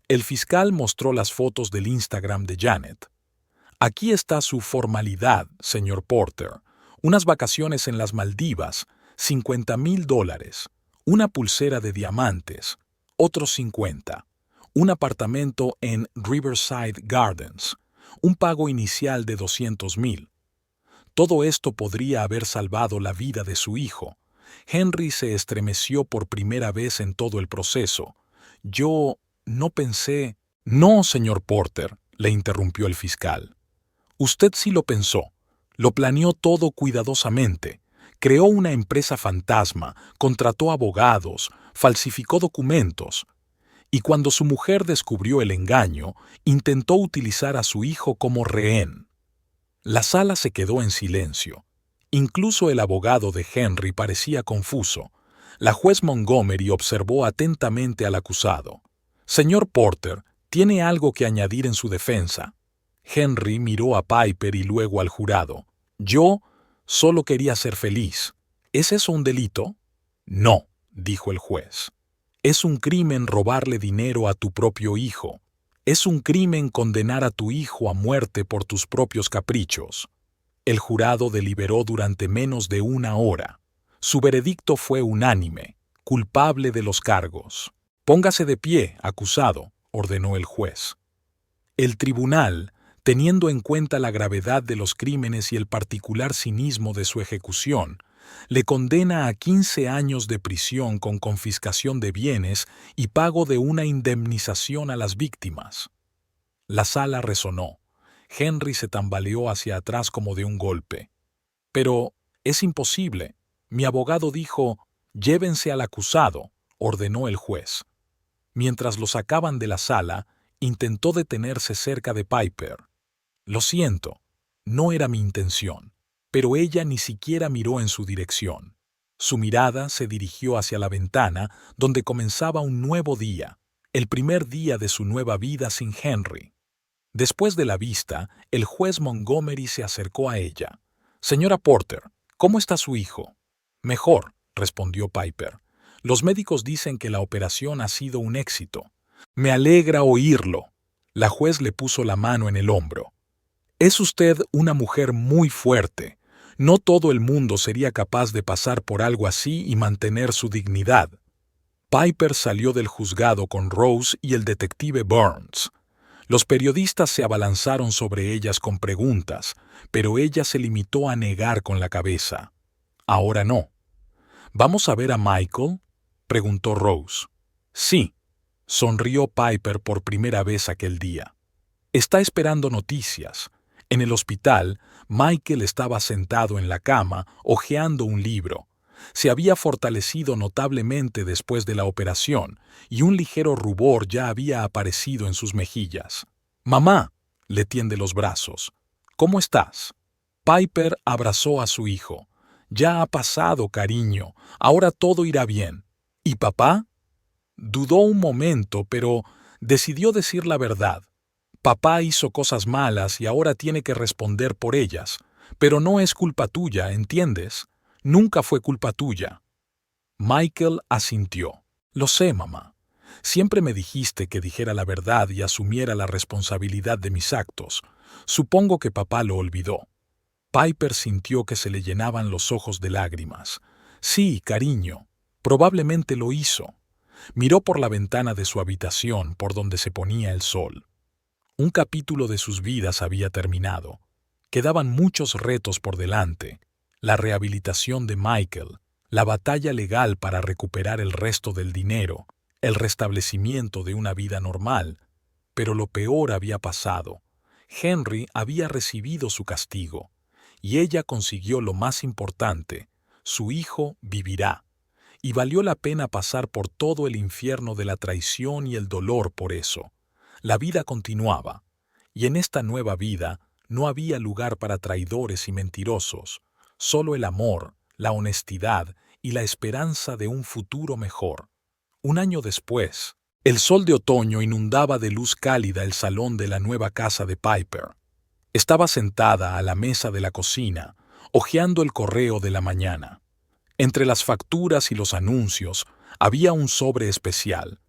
A: El fiscal mostró las fotos del Instagram de Janet. Aquí está su formalidad, señor Porter. Unas vacaciones en las Maldivas, $50,000. Una pulsera de diamantes, otros 50. Un apartamento en Riverside Gardens. Un pago inicial de $200,000. Todo esto podría haber salvado la vida de su hijo. Henry se estremeció por primera vez en todo el proceso. Yo no pensé... No, señor Porter, le interrumpió el fiscal. Usted sí lo pensó. Lo planeó todo cuidadosamente. Creó una empresa fantasma, contrató abogados, falsificó documentos. Y cuando su mujer descubrió el engaño, intentó utilizar a su hijo como rehén. La sala se quedó en silencio. Incluso el abogado de Henry parecía confuso. La juez Montgomery observó atentamente al acusado. Señor Porter, ¿tiene algo que añadir en su defensa? Henry miró a Piper y luego al jurado. Yo solo quería ser feliz. ¿Es eso un delito? No, dijo el juez. Es un crimen robarle dinero a tu propio hijo. Es un crimen condenar a tu hijo a muerte por tus propios caprichos. El jurado deliberó durante menos de una hora. Su veredicto fue unánime, culpable de los cargos. Póngase de pie, acusado, ordenó el juez. El tribunal, teniendo en cuenta la gravedad de los crímenes y el particular cinismo de su ejecución, le condena a 15 años de prisión con confiscación de bienes y pago de una indemnización a las víctimas. La sala resonó. Henry se tambaleó hacia atrás como de un golpe. Pero es imposible. Mi abogado dijo, llévense al acusado, ordenó el juez. Mientras lo sacaban de la sala, intentó detenerse cerca de Piper. Lo siento, no era mi intención, pero ella ni siquiera miró en su dirección. Su mirada se dirigió hacia la ventana, donde comenzaba un nuevo día, el primer día de su nueva vida sin Henry. Después de la vista, el juez Montgomery se acercó a ella. Señora Porter, ¿cómo está su hijo? Mejor, respondió Piper. Los médicos dicen que la operación ha sido un éxito. Me alegra oírlo. La juez le puso la mano en el hombro. Es usted una mujer muy fuerte. No todo el mundo sería capaz de pasar por algo así y mantener su dignidad. Piper salió del juzgado con Rose y el detective Burns. Los periodistas se abalanzaron sobre ellas con preguntas, pero ella se limitó a negar con la cabeza. Ahora no. ¿Vamos a ver a Michael?, preguntó Rose. Sí, sonrió Piper por primera vez aquel día. Está esperando noticias. En el hospital, Michael estaba sentado en la cama, hojeando un libro. Se había fortalecido notablemente después de la operación, y un ligero rubor ya había aparecido en sus mejillas. «Mamá», le tiende los brazos. «¿Cómo estás?» Piper abrazó a su hijo. «Ya ha pasado, cariño. Ahora todo irá bien». «¿Y papá?» Dudó un momento, pero decidió decir la verdad. Papá hizo cosas malas y ahora tiene que responder por ellas. Pero no es culpa tuya, ¿entiendes? Nunca fue culpa tuya. Michael asintió. Lo sé, mamá. Siempre me dijiste que dijera la verdad y asumiera la responsabilidad de mis actos. Supongo que papá lo olvidó. Piper sintió que se le llenaban los ojos de lágrimas. Sí, cariño, probablemente lo hizo. Miró por la ventana de su habitación por donde se ponía el sol. Un capítulo de sus vidas había terminado. Quedaban muchos retos por delante. La rehabilitación de Michael, la batalla legal para recuperar el resto del dinero, el restablecimiento de una vida normal. Pero lo peor había pasado. Henry había recibido su castigo, y ella consiguió lo más importante: su hijo vivirá. Y valió la pena pasar por todo el infierno de la traición y el dolor por eso. La vida continuaba, y en esta nueva vida no había lugar para traidores y mentirosos, solo el amor, la honestidad y la esperanza de un futuro mejor. Un año después, el sol de otoño inundaba de luz cálida el salón de la nueva casa de Piper. Estaba sentada a la mesa de la cocina, hojeando el correo de la mañana. Entre las facturas y los anuncios había un sobre especial,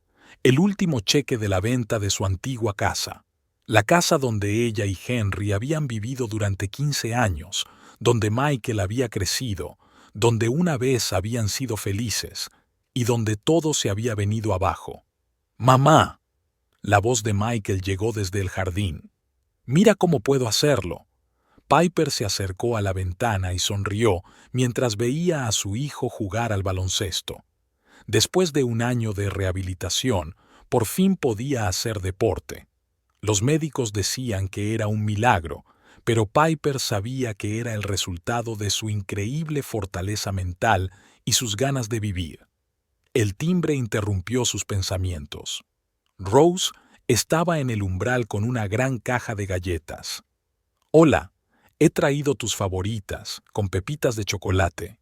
A: el último cheque de la venta de su antigua casa, la casa donde ella y Henry habían vivido durante 15 años, donde Michael había crecido, donde una vez habían sido felices y donde todo se había venido abajo. «Mamá», la voz de Michael llegó desde el jardín. «Mira cómo puedo hacerlo». Piper se acercó a la ventana y sonrió mientras veía a su hijo jugar al baloncesto. Después de un año de rehabilitación, por fin podía hacer deporte. Los médicos decían que era un milagro, pero Piper sabía que era el resultado de su increíble fortaleza mental y sus ganas de vivir. El timbre interrumpió sus pensamientos. Rose estaba en el umbral con una gran caja de galletas. «Hola, he traído tus favoritas, con pepitas de chocolate».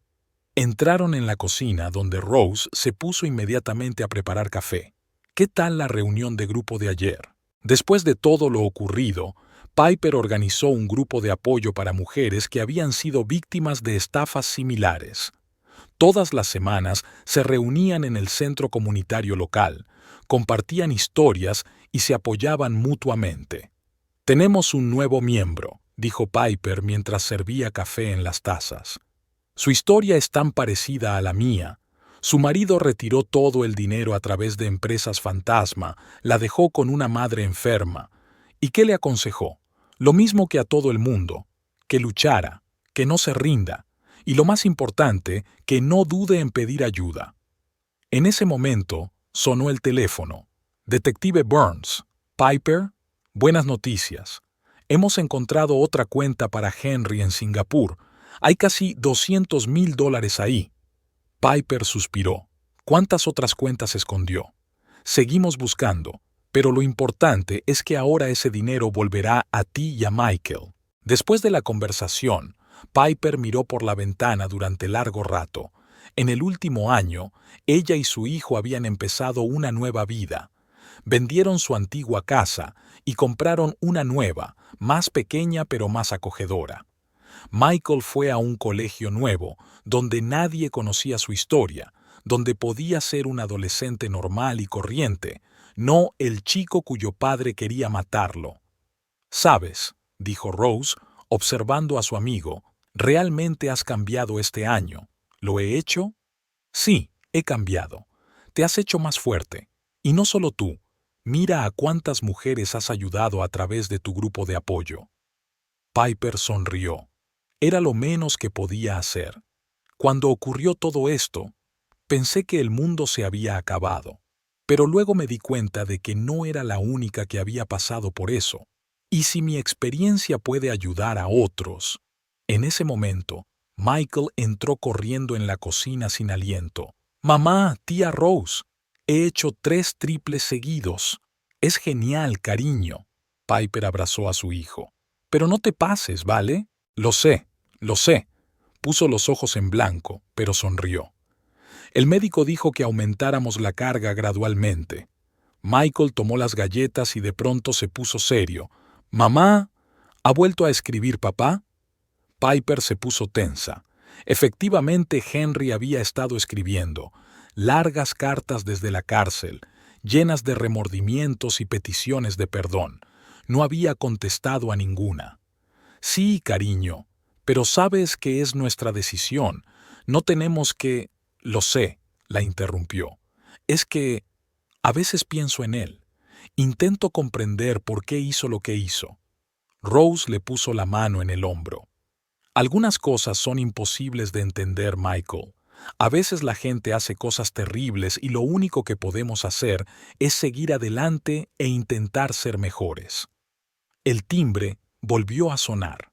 A: Entraron en la cocina donde Rose se puso inmediatamente a preparar café. «¿Qué tal la reunión de grupo de ayer?» Después de todo lo ocurrido, Piper organizó un grupo de apoyo para mujeres que habían sido víctimas de estafas similares. Todas las semanas se reunían en el centro comunitario local, compartían historias y se apoyaban mutuamente. «Tenemos un nuevo miembro», dijo Piper mientras servía café en las tazas. «Su historia es tan parecida a la mía. Su marido retiró todo el dinero a través de empresas fantasma, la dejó con una madre enferma. ¿Y qué le aconsejó? Lo mismo que a todo el mundo, que luchara, que no se rinda, y lo más importante, que no dude en pedir ayuda». En ese momento sonó el teléfono. «Detective Burns. Piper, buenas noticias. Hemos encontrado otra cuenta para Henry en Singapur. Hay casi $200,000 ahí». Piper suspiró. ¿Cuántas otras cuentas escondió? «Seguimos buscando, pero lo importante es que ahora ese dinero volverá a ti y a Michael». Después de la conversación, Piper miró por la ventana durante largo rato. En el último año, ella y su hijo habían empezado una nueva vida. Vendieron su antigua casa y compraron una nueva, más pequeña pero más acogedora. Michael fue a un colegio nuevo, donde nadie conocía su historia, donde podía ser un adolescente normal y corriente, no el chico cuyo padre quería matarlo. «¿Sabes?», dijo Rose, observando a su amigo, «realmente has cambiado este año. ¿Lo he hecho?» «Sí, he cambiado. Te has hecho más fuerte. Y no solo tú. Mira a cuántas mujeres has ayudado a través de tu grupo de apoyo». Piper sonrió. Era lo menos que podía hacer. Cuando ocurrió todo esto, pensé que el mundo se había acabado. Pero luego me di cuenta de que no era la única que había pasado por eso. Y si mi experiencia puede ayudar a otros. En ese momento, Michael entró corriendo en la cocina sin aliento. «Mamá, tía Rose, he hecho 3 triples seguidos. Es genial, cariño». Piper abrazó a su hijo. «Pero no te pases, ¿vale?» Lo sé. Puso los ojos en blanco, pero sonrió. «El médico dijo que aumentáramos la carga gradualmente». Michael tomó las galletas y de pronto se puso serio. «Mamá, ¿ha vuelto a escribir papá?» Piper se puso tensa. Efectivamente, Henry había estado escribiendo largas cartas desde la cárcel, llenas de remordimientos y peticiones de perdón. No había contestado a ninguna. «Sí, cariño, pero sabes que es nuestra decisión. No tenemos que...» «Lo sé», la interrumpió. «Es que a veces pienso en él. Intento comprender por qué hizo lo que hizo». Rose le puso la mano en el hombro. «Algunas cosas son imposibles de entender, Michael. A veces la gente hace cosas terribles y lo único que podemos hacer es seguir adelante e intentar ser mejores». El timbre volvió a sonar.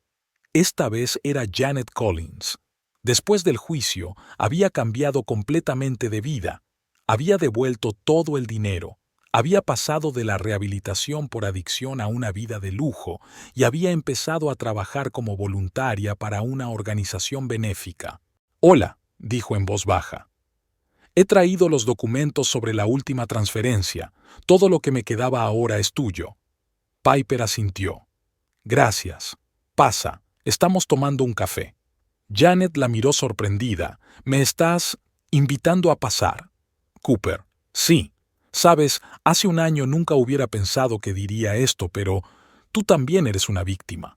A: Esta vez era Janet Collins. Después del juicio, había cambiado completamente de vida. Había devuelto todo el dinero. Había pasado de la rehabilitación por adicción a una vida de lujo y había empezado a trabajar como voluntaria para una organización benéfica. «Hola», dijo en voz baja. «He traído los documentos sobre la última transferencia. Todo lo que me quedaba ahora es tuyo». Piper asintió. «Gracias. Pasa. Estamos tomando un café». Janet la miró sorprendida. «¿Me estás invitando a pasar?» «Cooper, sí. Sabes, hace un año nunca hubiera pensado que diría esto, pero tú también eres una víctima.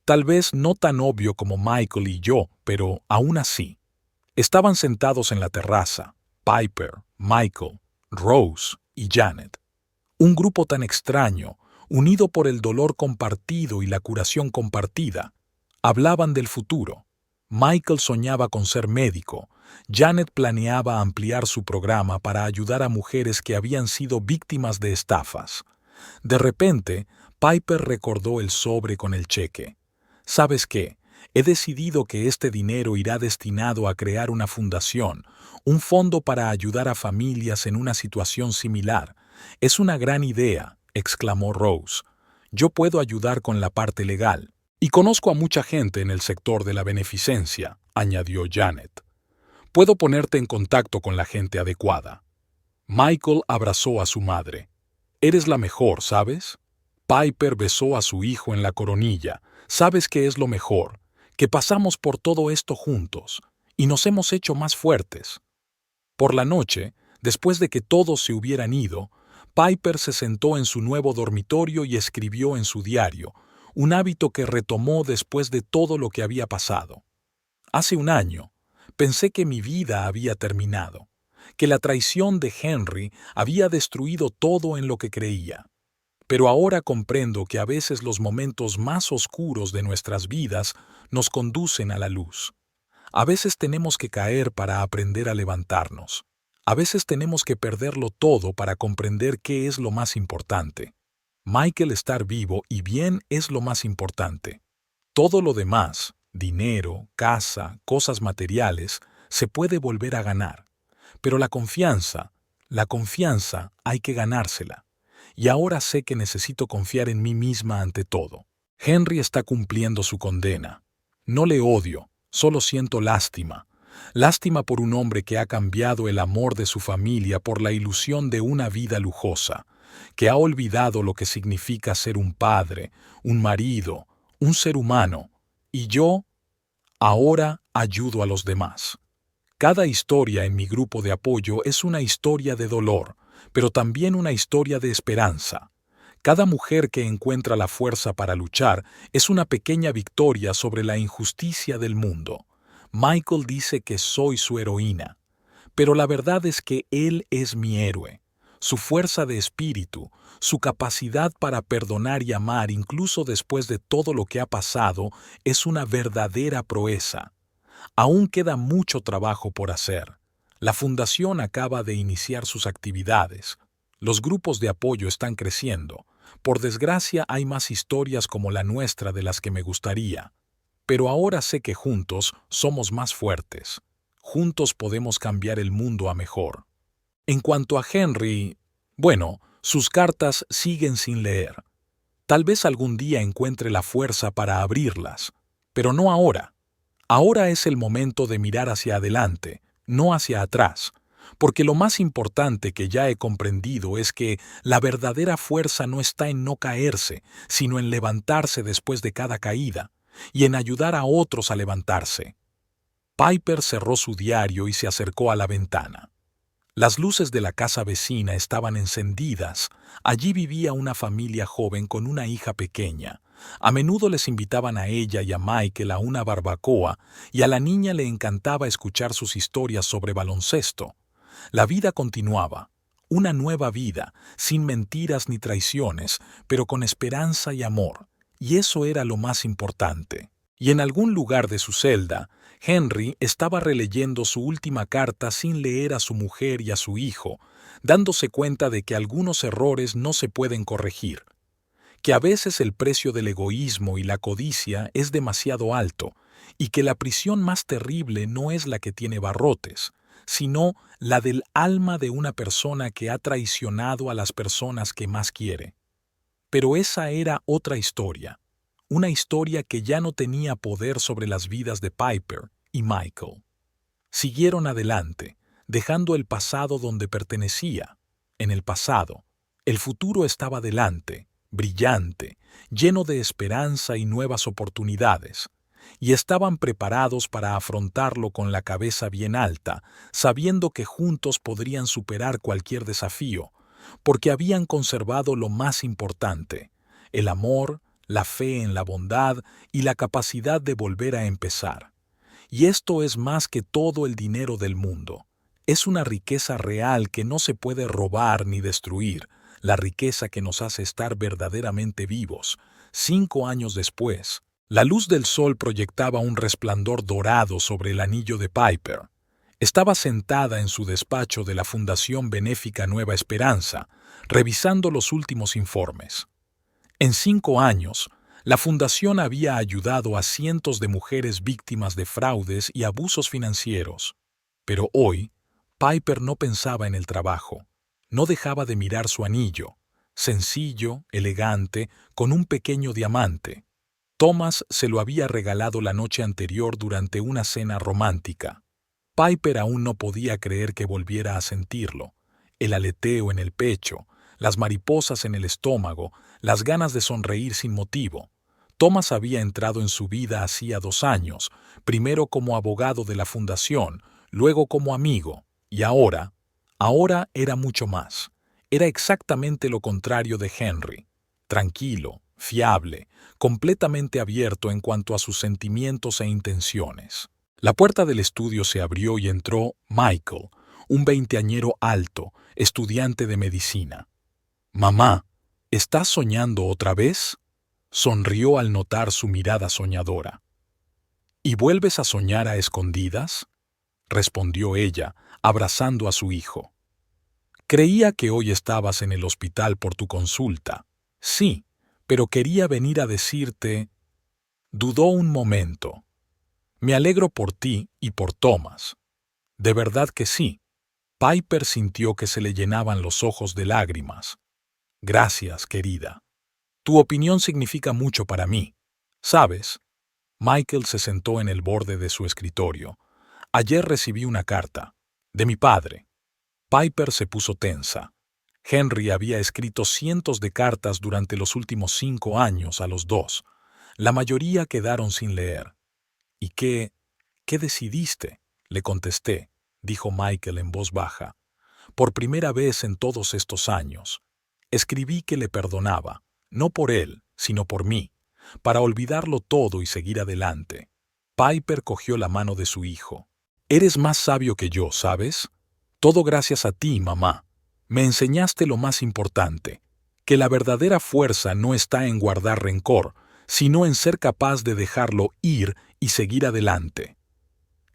A: Tal vez no tan obvio como Michael y yo, pero aún así». Estaban sentados en la terraza, Piper, Michael, Rose y Janet. Un grupo tan extraño, unido por el dolor compartido y la curación compartida. Hablaban del futuro. Michael soñaba con ser médico. Janet planeaba ampliar su programa para ayudar a mujeres que habían sido víctimas de estafas. De repente, Piper recordó el sobre con el cheque. ¿Sabes qué? He decidido que este dinero irá destinado a crear una fundación, un fondo para ayudar a familias en una situación similar. Es una gran idea, exclamó Rose. Yo puedo ayudar con la parte legal. Y conozco a mucha gente en el sector de la beneficencia, añadió Janet. Puedo ponerte en contacto con la gente adecuada. Michael abrazó a su madre. Eres la mejor, ¿sabes? Piper besó a su hijo en la coronilla. ¿Sabes qué es lo mejor? Que pasamos por todo esto juntos y nos hemos hecho más fuertes. Por la noche, después de que todos se hubieran ido, Piper se sentó en su nuevo dormitorio y escribió en su diario, un hábito que retomó después de todo lo que había pasado. Hace un año, pensé que mi vida había terminado, que la traición de Henry había destruido todo en lo que creía. Pero ahora comprendo que a veces los momentos más oscuros de nuestras vidas nos conducen a la luz. A veces tenemos que caer para aprender a levantarnos. A veces tenemos que perderlo todo para comprender qué es lo más importante. Michael estar vivo y bien es lo más importante. Todo lo demás, dinero, casa, cosas materiales, se puede volver a ganar. Pero la confianza hay que ganársela. Y ahora sé que necesito confiar en mí misma ante todo. Henry está cumpliendo su condena. No le odio, solo siento lástima. Lástima por un hombre que ha cambiado el amor de su familia por la ilusión de una vida lujosa, que ha olvidado lo que significa ser un padre, un marido, un ser humano. Y yo, ahora, ayudo a los demás. Cada historia en mi grupo de apoyo es una historia de dolor, pero también una historia de esperanza. Cada mujer que encuentra la fuerza para luchar es una pequeña victoria sobre la injusticia del mundo. Michael dice que soy su heroína, pero la verdad es que él es mi héroe. Su fuerza de espíritu, su capacidad para perdonar y amar incluso después de todo lo que ha pasado, es una verdadera proeza. Aún queda mucho trabajo por hacer. La fundación acaba de iniciar sus actividades. Los grupos de apoyo están creciendo. Por desgracia, hay más historias como la nuestra de las que me gustaría. Pero ahora sé que juntos somos más fuertes. Juntos podemos cambiar el mundo a mejor. En cuanto a Henry, bueno, sus cartas siguen sin leer. Tal vez algún día encuentre la fuerza para abrirlas, pero no ahora. Ahora es el momento de mirar hacia adelante, no hacia atrás, porque lo más importante que ya he comprendido es que la verdadera fuerza no está en no caerse, sino en levantarse después de cada caída, y en ayudar a otros a levantarse. Piper cerró su diario y se acercó a la ventana. Las luces de la casa vecina estaban encendidas. Allí vivía una familia joven con una hija pequeña. A menudo les invitaban a ella y a Michael a una barbacoa, y a la niña le encantaba escuchar sus historias sobre baloncesto. La vida continuaba, una nueva vida, sin mentiras ni traiciones, pero con esperanza y amor, y eso era lo más importante. Y en algún lugar de su celda, Henry estaba releyendo su última carta sin leer a su mujer y a su hijo, dándose cuenta de que algunos errores no se pueden corregir, que a veces el precio del egoísmo y la codicia es demasiado alto, y que la prisión más terrible no es la que tiene barrotes, sino la del alma de una persona que ha traicionado a las personas que más quiere. Pero esa era otra historia. Una historia que ya no tenía poder sobre las vidas de Piper y Michael. Siguieron adelante, dejando el pasado donde pertenecía. En el pasado, el futuro estaba delante, brillante, lleno de esperanza y nuevas oportunidades, y estaban preparados para afrontarlo con la cabeza bien alta, sabiendo que juntos podrían superar cualquier desafío, porque habían conservado lo más importante, el amor, la fe en la bondad y la capacidad de volver a empezar. Y esto es más que todo el dinero del mundo. Es una riqueza real que no se puede robar ni destruir, la riqueza que nos hace estar verdaderamente vivos. 5 años después, La luz del sol proyectaba un resplandor dorado sobre el anillo de Piper. Estaba sentada en su despacho de la Fundación Benéfica Nueva Esperanza, revisando los últimos informes. En 5 años, la fundación había ayudado a cientos de mujeres víctimas de fraudes y abusos financieros. Pero hoy, Piper no pensaba en el trabajo. No dejaba de mirar su anillo, sencillo, elegante, con un pequeño diamante. Thomas se lo había regalado la noche anterior durante una cena romántica. Piper aún no podía creer que volviera a sentirlo. El aleteo en el pecho, las mariposas en el estómago, las ganas de sonreír sin motivo. Thomas había entrado en su vida hacía 2 años, primero como abogado de la fundación, luego como amigo, y ahora era mucho más. Era exactamente lo contrario de Henry. Tranquilo, fiable, completamente abierto en cuanto a sus sentimientos e intenciones. La puerta del estudio se abrió y entró Michael, un veinteañero alto, estudiante de medicina. «Mamá, ¿estás soñando otra vez?», sonrió al notar su mirada soñadora. «¿Y vuelves a soñar a escondidas?», respondió ella, abrazando a su hijo. «Creía que hoy estabas en el hospital por tu consulta. Sí, pero quería venir a decirte...». Dudó un momento. «Me alegro por ti y por Thomas». «De verdad que sí». Piper sintió que se le llenaban los ojos de lágrimas. «Gracias, querida. Tu opinión significa mucho para mí. ¿Sabes?». Michael se sentó en el borde de su escritorio. «Ayer recibí una carta. De mi padre». Piper se puso tensa. Henry había escrito cientos de cartas durante los últimos 5 años a los dos. La mayoría quedaron sin leer. «¿Y qué decidiste?», le contesté, dijo Michael en voz baja. «Por primera vez en todos estos años. Escribí que le perdonaba, no por él, sino por mí, para olvidarlo todo y seguir adelante». Piper cogió la mano de su hijo. «Eres más sabio que yo, ¿sabes? Todo gracias a ti, mamá. Me enseñaste lo más importante, que la verdadera fuerza no está en guardar rencor, sino en ser capaz de dejarlo ir y seguir adelante».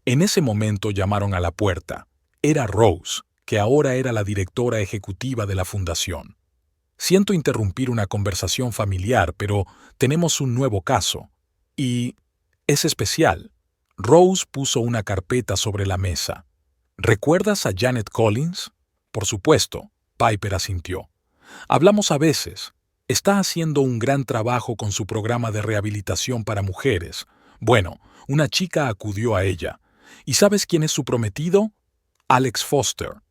A: En ese momento llamaron a la puerta. Era Rose, que ahora era la directora ejecutiva de la fundación. «Siento interrumpir una conversación familiar, pero tenemos un nuevo caso. Y es especial». Rose puso una carpeta sobre la mesa. «¿Recuerdas a Janet Collins?». «Por supuesto», Piper asintió. «Hablamos a veces. Está haciendo un gran trabajo con su programa de rehabilitación para mujeres. Bueno, una chica acudió a ella. ¿Y sabes quién es su prometido? Alex Foster».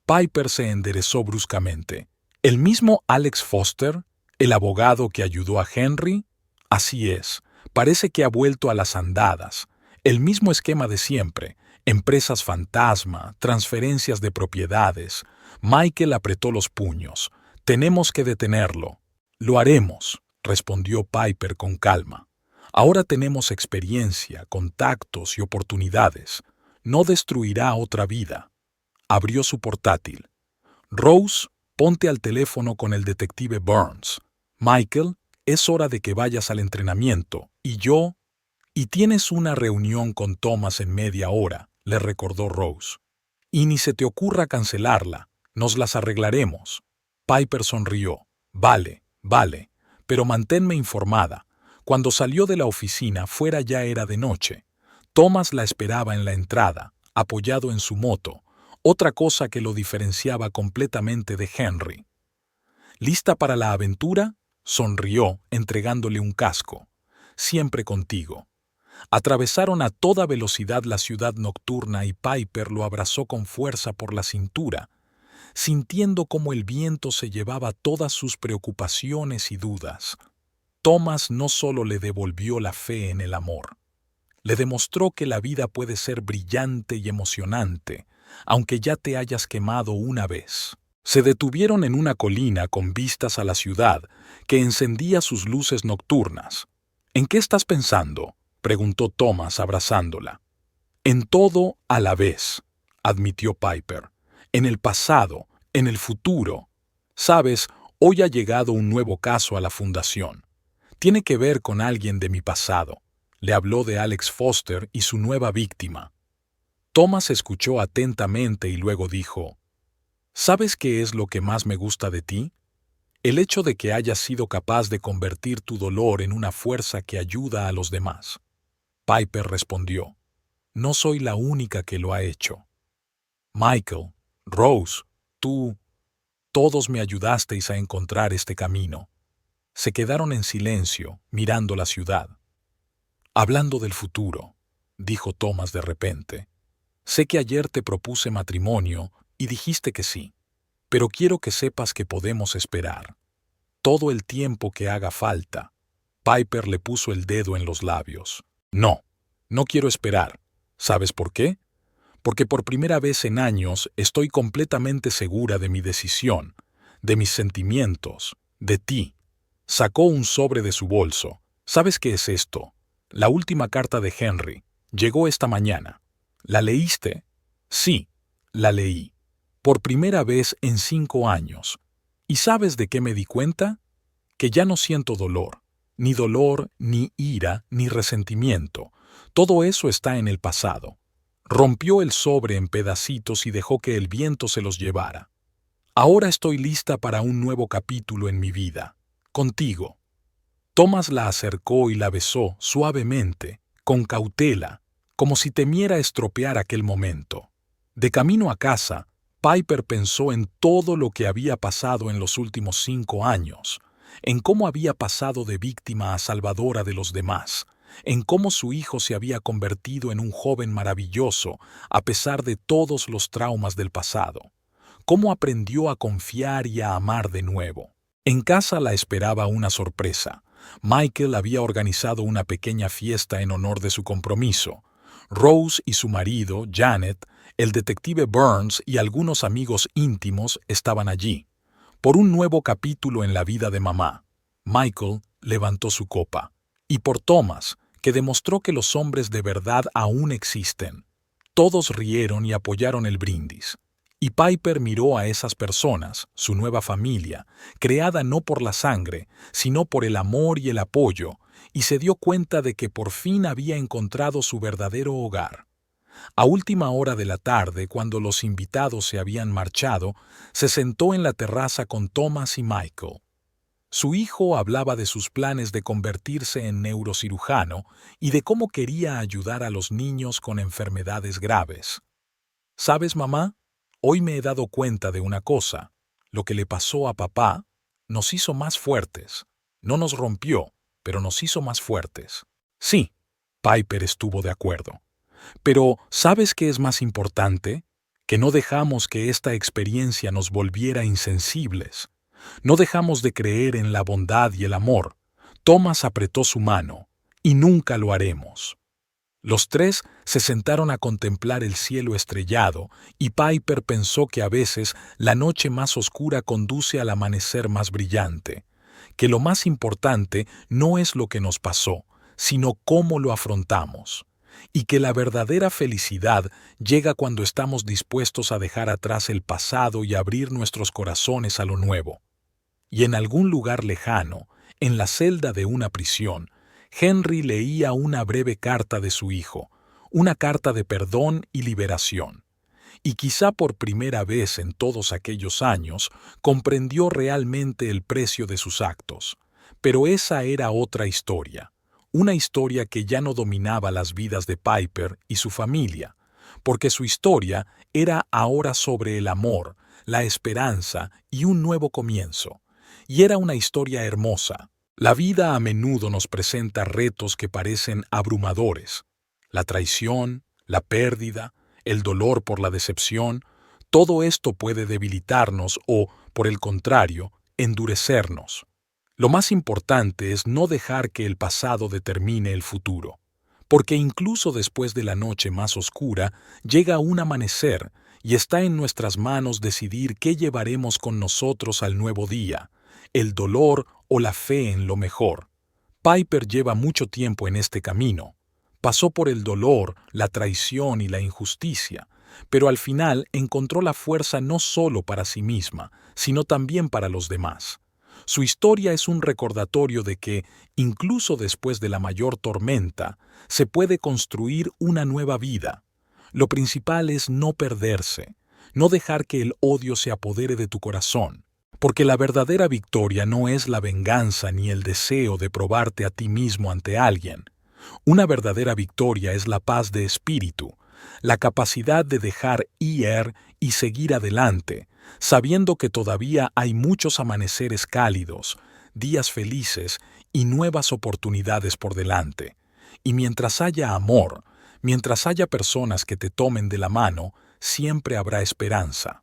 A: Piper se enderezó bruscamente. «¿El mismo Alex Foster? ¿El abogado que ayudó a Henry?». «Así es. Parece que ha vuelto a las andadas. El mismo esquema de siempre. Empresas fantasma, transferencias de propiedades». Michael apretó los puños. «Tenemos que detenerlo». «Lo haremos», respondió Piper con calma. «Ahora tenemos experiencia, contactos y oportunidades. No destruirá otra vida». Abrió su portátil. «Rose, ponte al teléfono con el detective Burns. Michael, es hora de que vayas al entrenamiento. Y yo...». «Y tienes una reunión con Thomas en media hora», le recordó Rose. «Y ni se te ocurra cancelarla. Nos las arreglaremos». Piper sonrió. «Vale, pero manténme informada». Cuando salió de la oficina, fuera ya era de noche. Thomas la esperaba en la entrada, apoyado en su moto, otra cosa que lo diferenciaba completamente de Henry. «¿Lista para la aventura?», sonrió, entregándole un casco. «Siempre contigo». Atravesaron a toda velocidad la ciudad nocturna y Piper lo abrazó con fuerza por la cintura, sintiendo cómo el viento se llevaba todas sus preocupaciones y dudas. Thomas no solo le devolvió la fe en el amor, le demostró que la vida puede ser brillante y emocionante, aunque ya te hayas quemado una vez. Se detuvieron en una colina con vistas a la ciudad, que encendía sus luces nocturnas. «¿En qué estás pensando?», preguntó Thomas abrazándola. «En todo a la vez», admitió Piper. «En el pasado, en el futuro. Sabes, hoy ha llegado un nuevo caso a la fundación. Tiene que ver con alguien de mi pasado. Le habló de Alex Foster y su nueva víctima. Thomas escuchó atentamente y luego dijo, ¿sabes qué es lo que más me gusta de ti? El hecho de que hayas sido capaz de convertir tu dolor en una fuerza que ayuda a los demás. Piper respondió, no soy la única que lo ha hecho. Michael, Rose, tú, todos me ayudasteis a encontrar este camino. Se quedaron en silencio, mirando la ciudad. Hablando del futuro, dijo Thomas de repente. Sé que ayer te propuse matrimonio y dijiste que sí, pero quiero que sepas que podemos esperar. Todo el tiempo que haga falta. Piper le puso el dedo en los labios. No, no quiero esperar. ¿Sabes por qué? Porque por primera vez en años estoy completamente segura de mi decisión, de mis sentimientos, de ti. Sacó un sobre de su bolso. ¿Sabes qué es esto? La última carta de Henry. Llegó esta mañana. ¿La leíste? Sí, la leí. Por primera vez en 5 años. ¿Y sabes de qué me di cuenta? Que ya no siento dolor, ni ira, ni resentimiento. Todo eso está en el pasado. Rompió el sobre en pedacitos y dejó que el viento se los llevara. Ahora estoy lista para un nuevo capítulo en mi vida. Contigo. Thomas la acercó y la besó suavemente, con cautela, como si temiera estropear aquel momento. De camino a casa, Piper pensó en todo lo que había pasado en los últimos 5 años, en cómo había pasado de víctima a salvadora de los demás, en cómo su hijo se había convertido en un joven maravilloso a pesar de todos los traumas del pasado, cómo aprendió a confiar y a amar de nuevo. En casa la esperaba una sorpresa. Michael había organizado una pequeña fiesta en honor de su compromiso. Rose y su marido, Janet, el detective Burns y algunos amigos íntimos estaban allí. Por un nuevo capítulo en la vida de mamá. Michael levantó su copa. Y por Thomas, que demostró que los hombres de verdad aún existen. Todos rieron y apoyaron el brindis. Y Piper miró a esas personas, su nueva familia, creada no por la sangre, sino por el amor y el apoyo, y se dio cuenta de que por fin había encontrado su verdadero hogar. A última hora de la tarde, cuando los invitados se habían marchado, se sentó en la terraza con Thomas y Michael. Su hijo hablaba de sus planes de convertirse en neurocirujano y de cómo quería ayudar a los niños con enfermedades graves. ¿Sabes, mamá? Hoy me he dado cuenta de una cosa. Lo que le pasó a papá nos hizo más fuertes. No nos rompió, pero nos hizo más fuertes. Sí, Piper estuvo de acuerdo. Pero, ¿sabes qué es más importante? Que no dejamos que esta experiencia nos volviera insensibles. No dejamos de creer en la bondad y el amor. Thomas apretó su mano, y nunca lo haremos. Los tres se sentaron a contemplar el cielo estrellado, y Piper pensó que a veces la noche más oscura conduce al amanecer más brillante, que lo más importante no es lo que nos pasó, sino cómo lo afrontamos, y que la verdadera felicidad llega cuando estamos dispuestos a dejar atrás el pasado y abrir nuestros corazones a lo nuevo. Y en algún lugar lejano, en la celda de una prisión, Henry leía una breve carta de su hijo, una carta de perdón y liberación. Y quizá por primera vez en todos aquellos años comprendió realmente el precio de sus actos. Pero esa era otra historia, una historia que ya no dominaba las vidas de Piper y su familia, porque su historia era ahora sobre el amor, la esperanza y un nuevo comienzo. Y era una historia hermosa. La vida a menudo nos presenta retos que parecen abrumadores. La traición, la pérdida, el dolor por la decepción, todo esto puede debilitarnos o, por el contrario, endurecernos. Lo más importante es no dejar que el pasado determine el futuro, porque incluso después de la noche más oscura llega un amanecer y está en nuestras manos decidir qué llevaremos con nosotros al nuevo día, el dolor o la fe en lo mejor. Piper lleva mucho tiempo en este camino. Pasó por el dolor, la traición y la injusticia, pero al final encontró la fuerza no solo para sí misma, sino también para los demás. Su historia es un recordatorio de que, incluso después de la mayor tormenta, se puede construir una nueva vida. Lo principal es no perderse, no dejar que el odio se apodere de tu corazón, porque la verdadera victoria no es la venganza ni el deseo de probarte a ti mismo ante alguien. Una verdadera victoria es la paz de espíritu, la capacidad de dejar ir y seguir adelante, sabiendo que todavía hay muchos amaneceres cálidos, días felices y nuevas oportunidades por delante. Y mientras haya amor, mientras haya personas que te tomen de la mano, siempre habrá esperanza.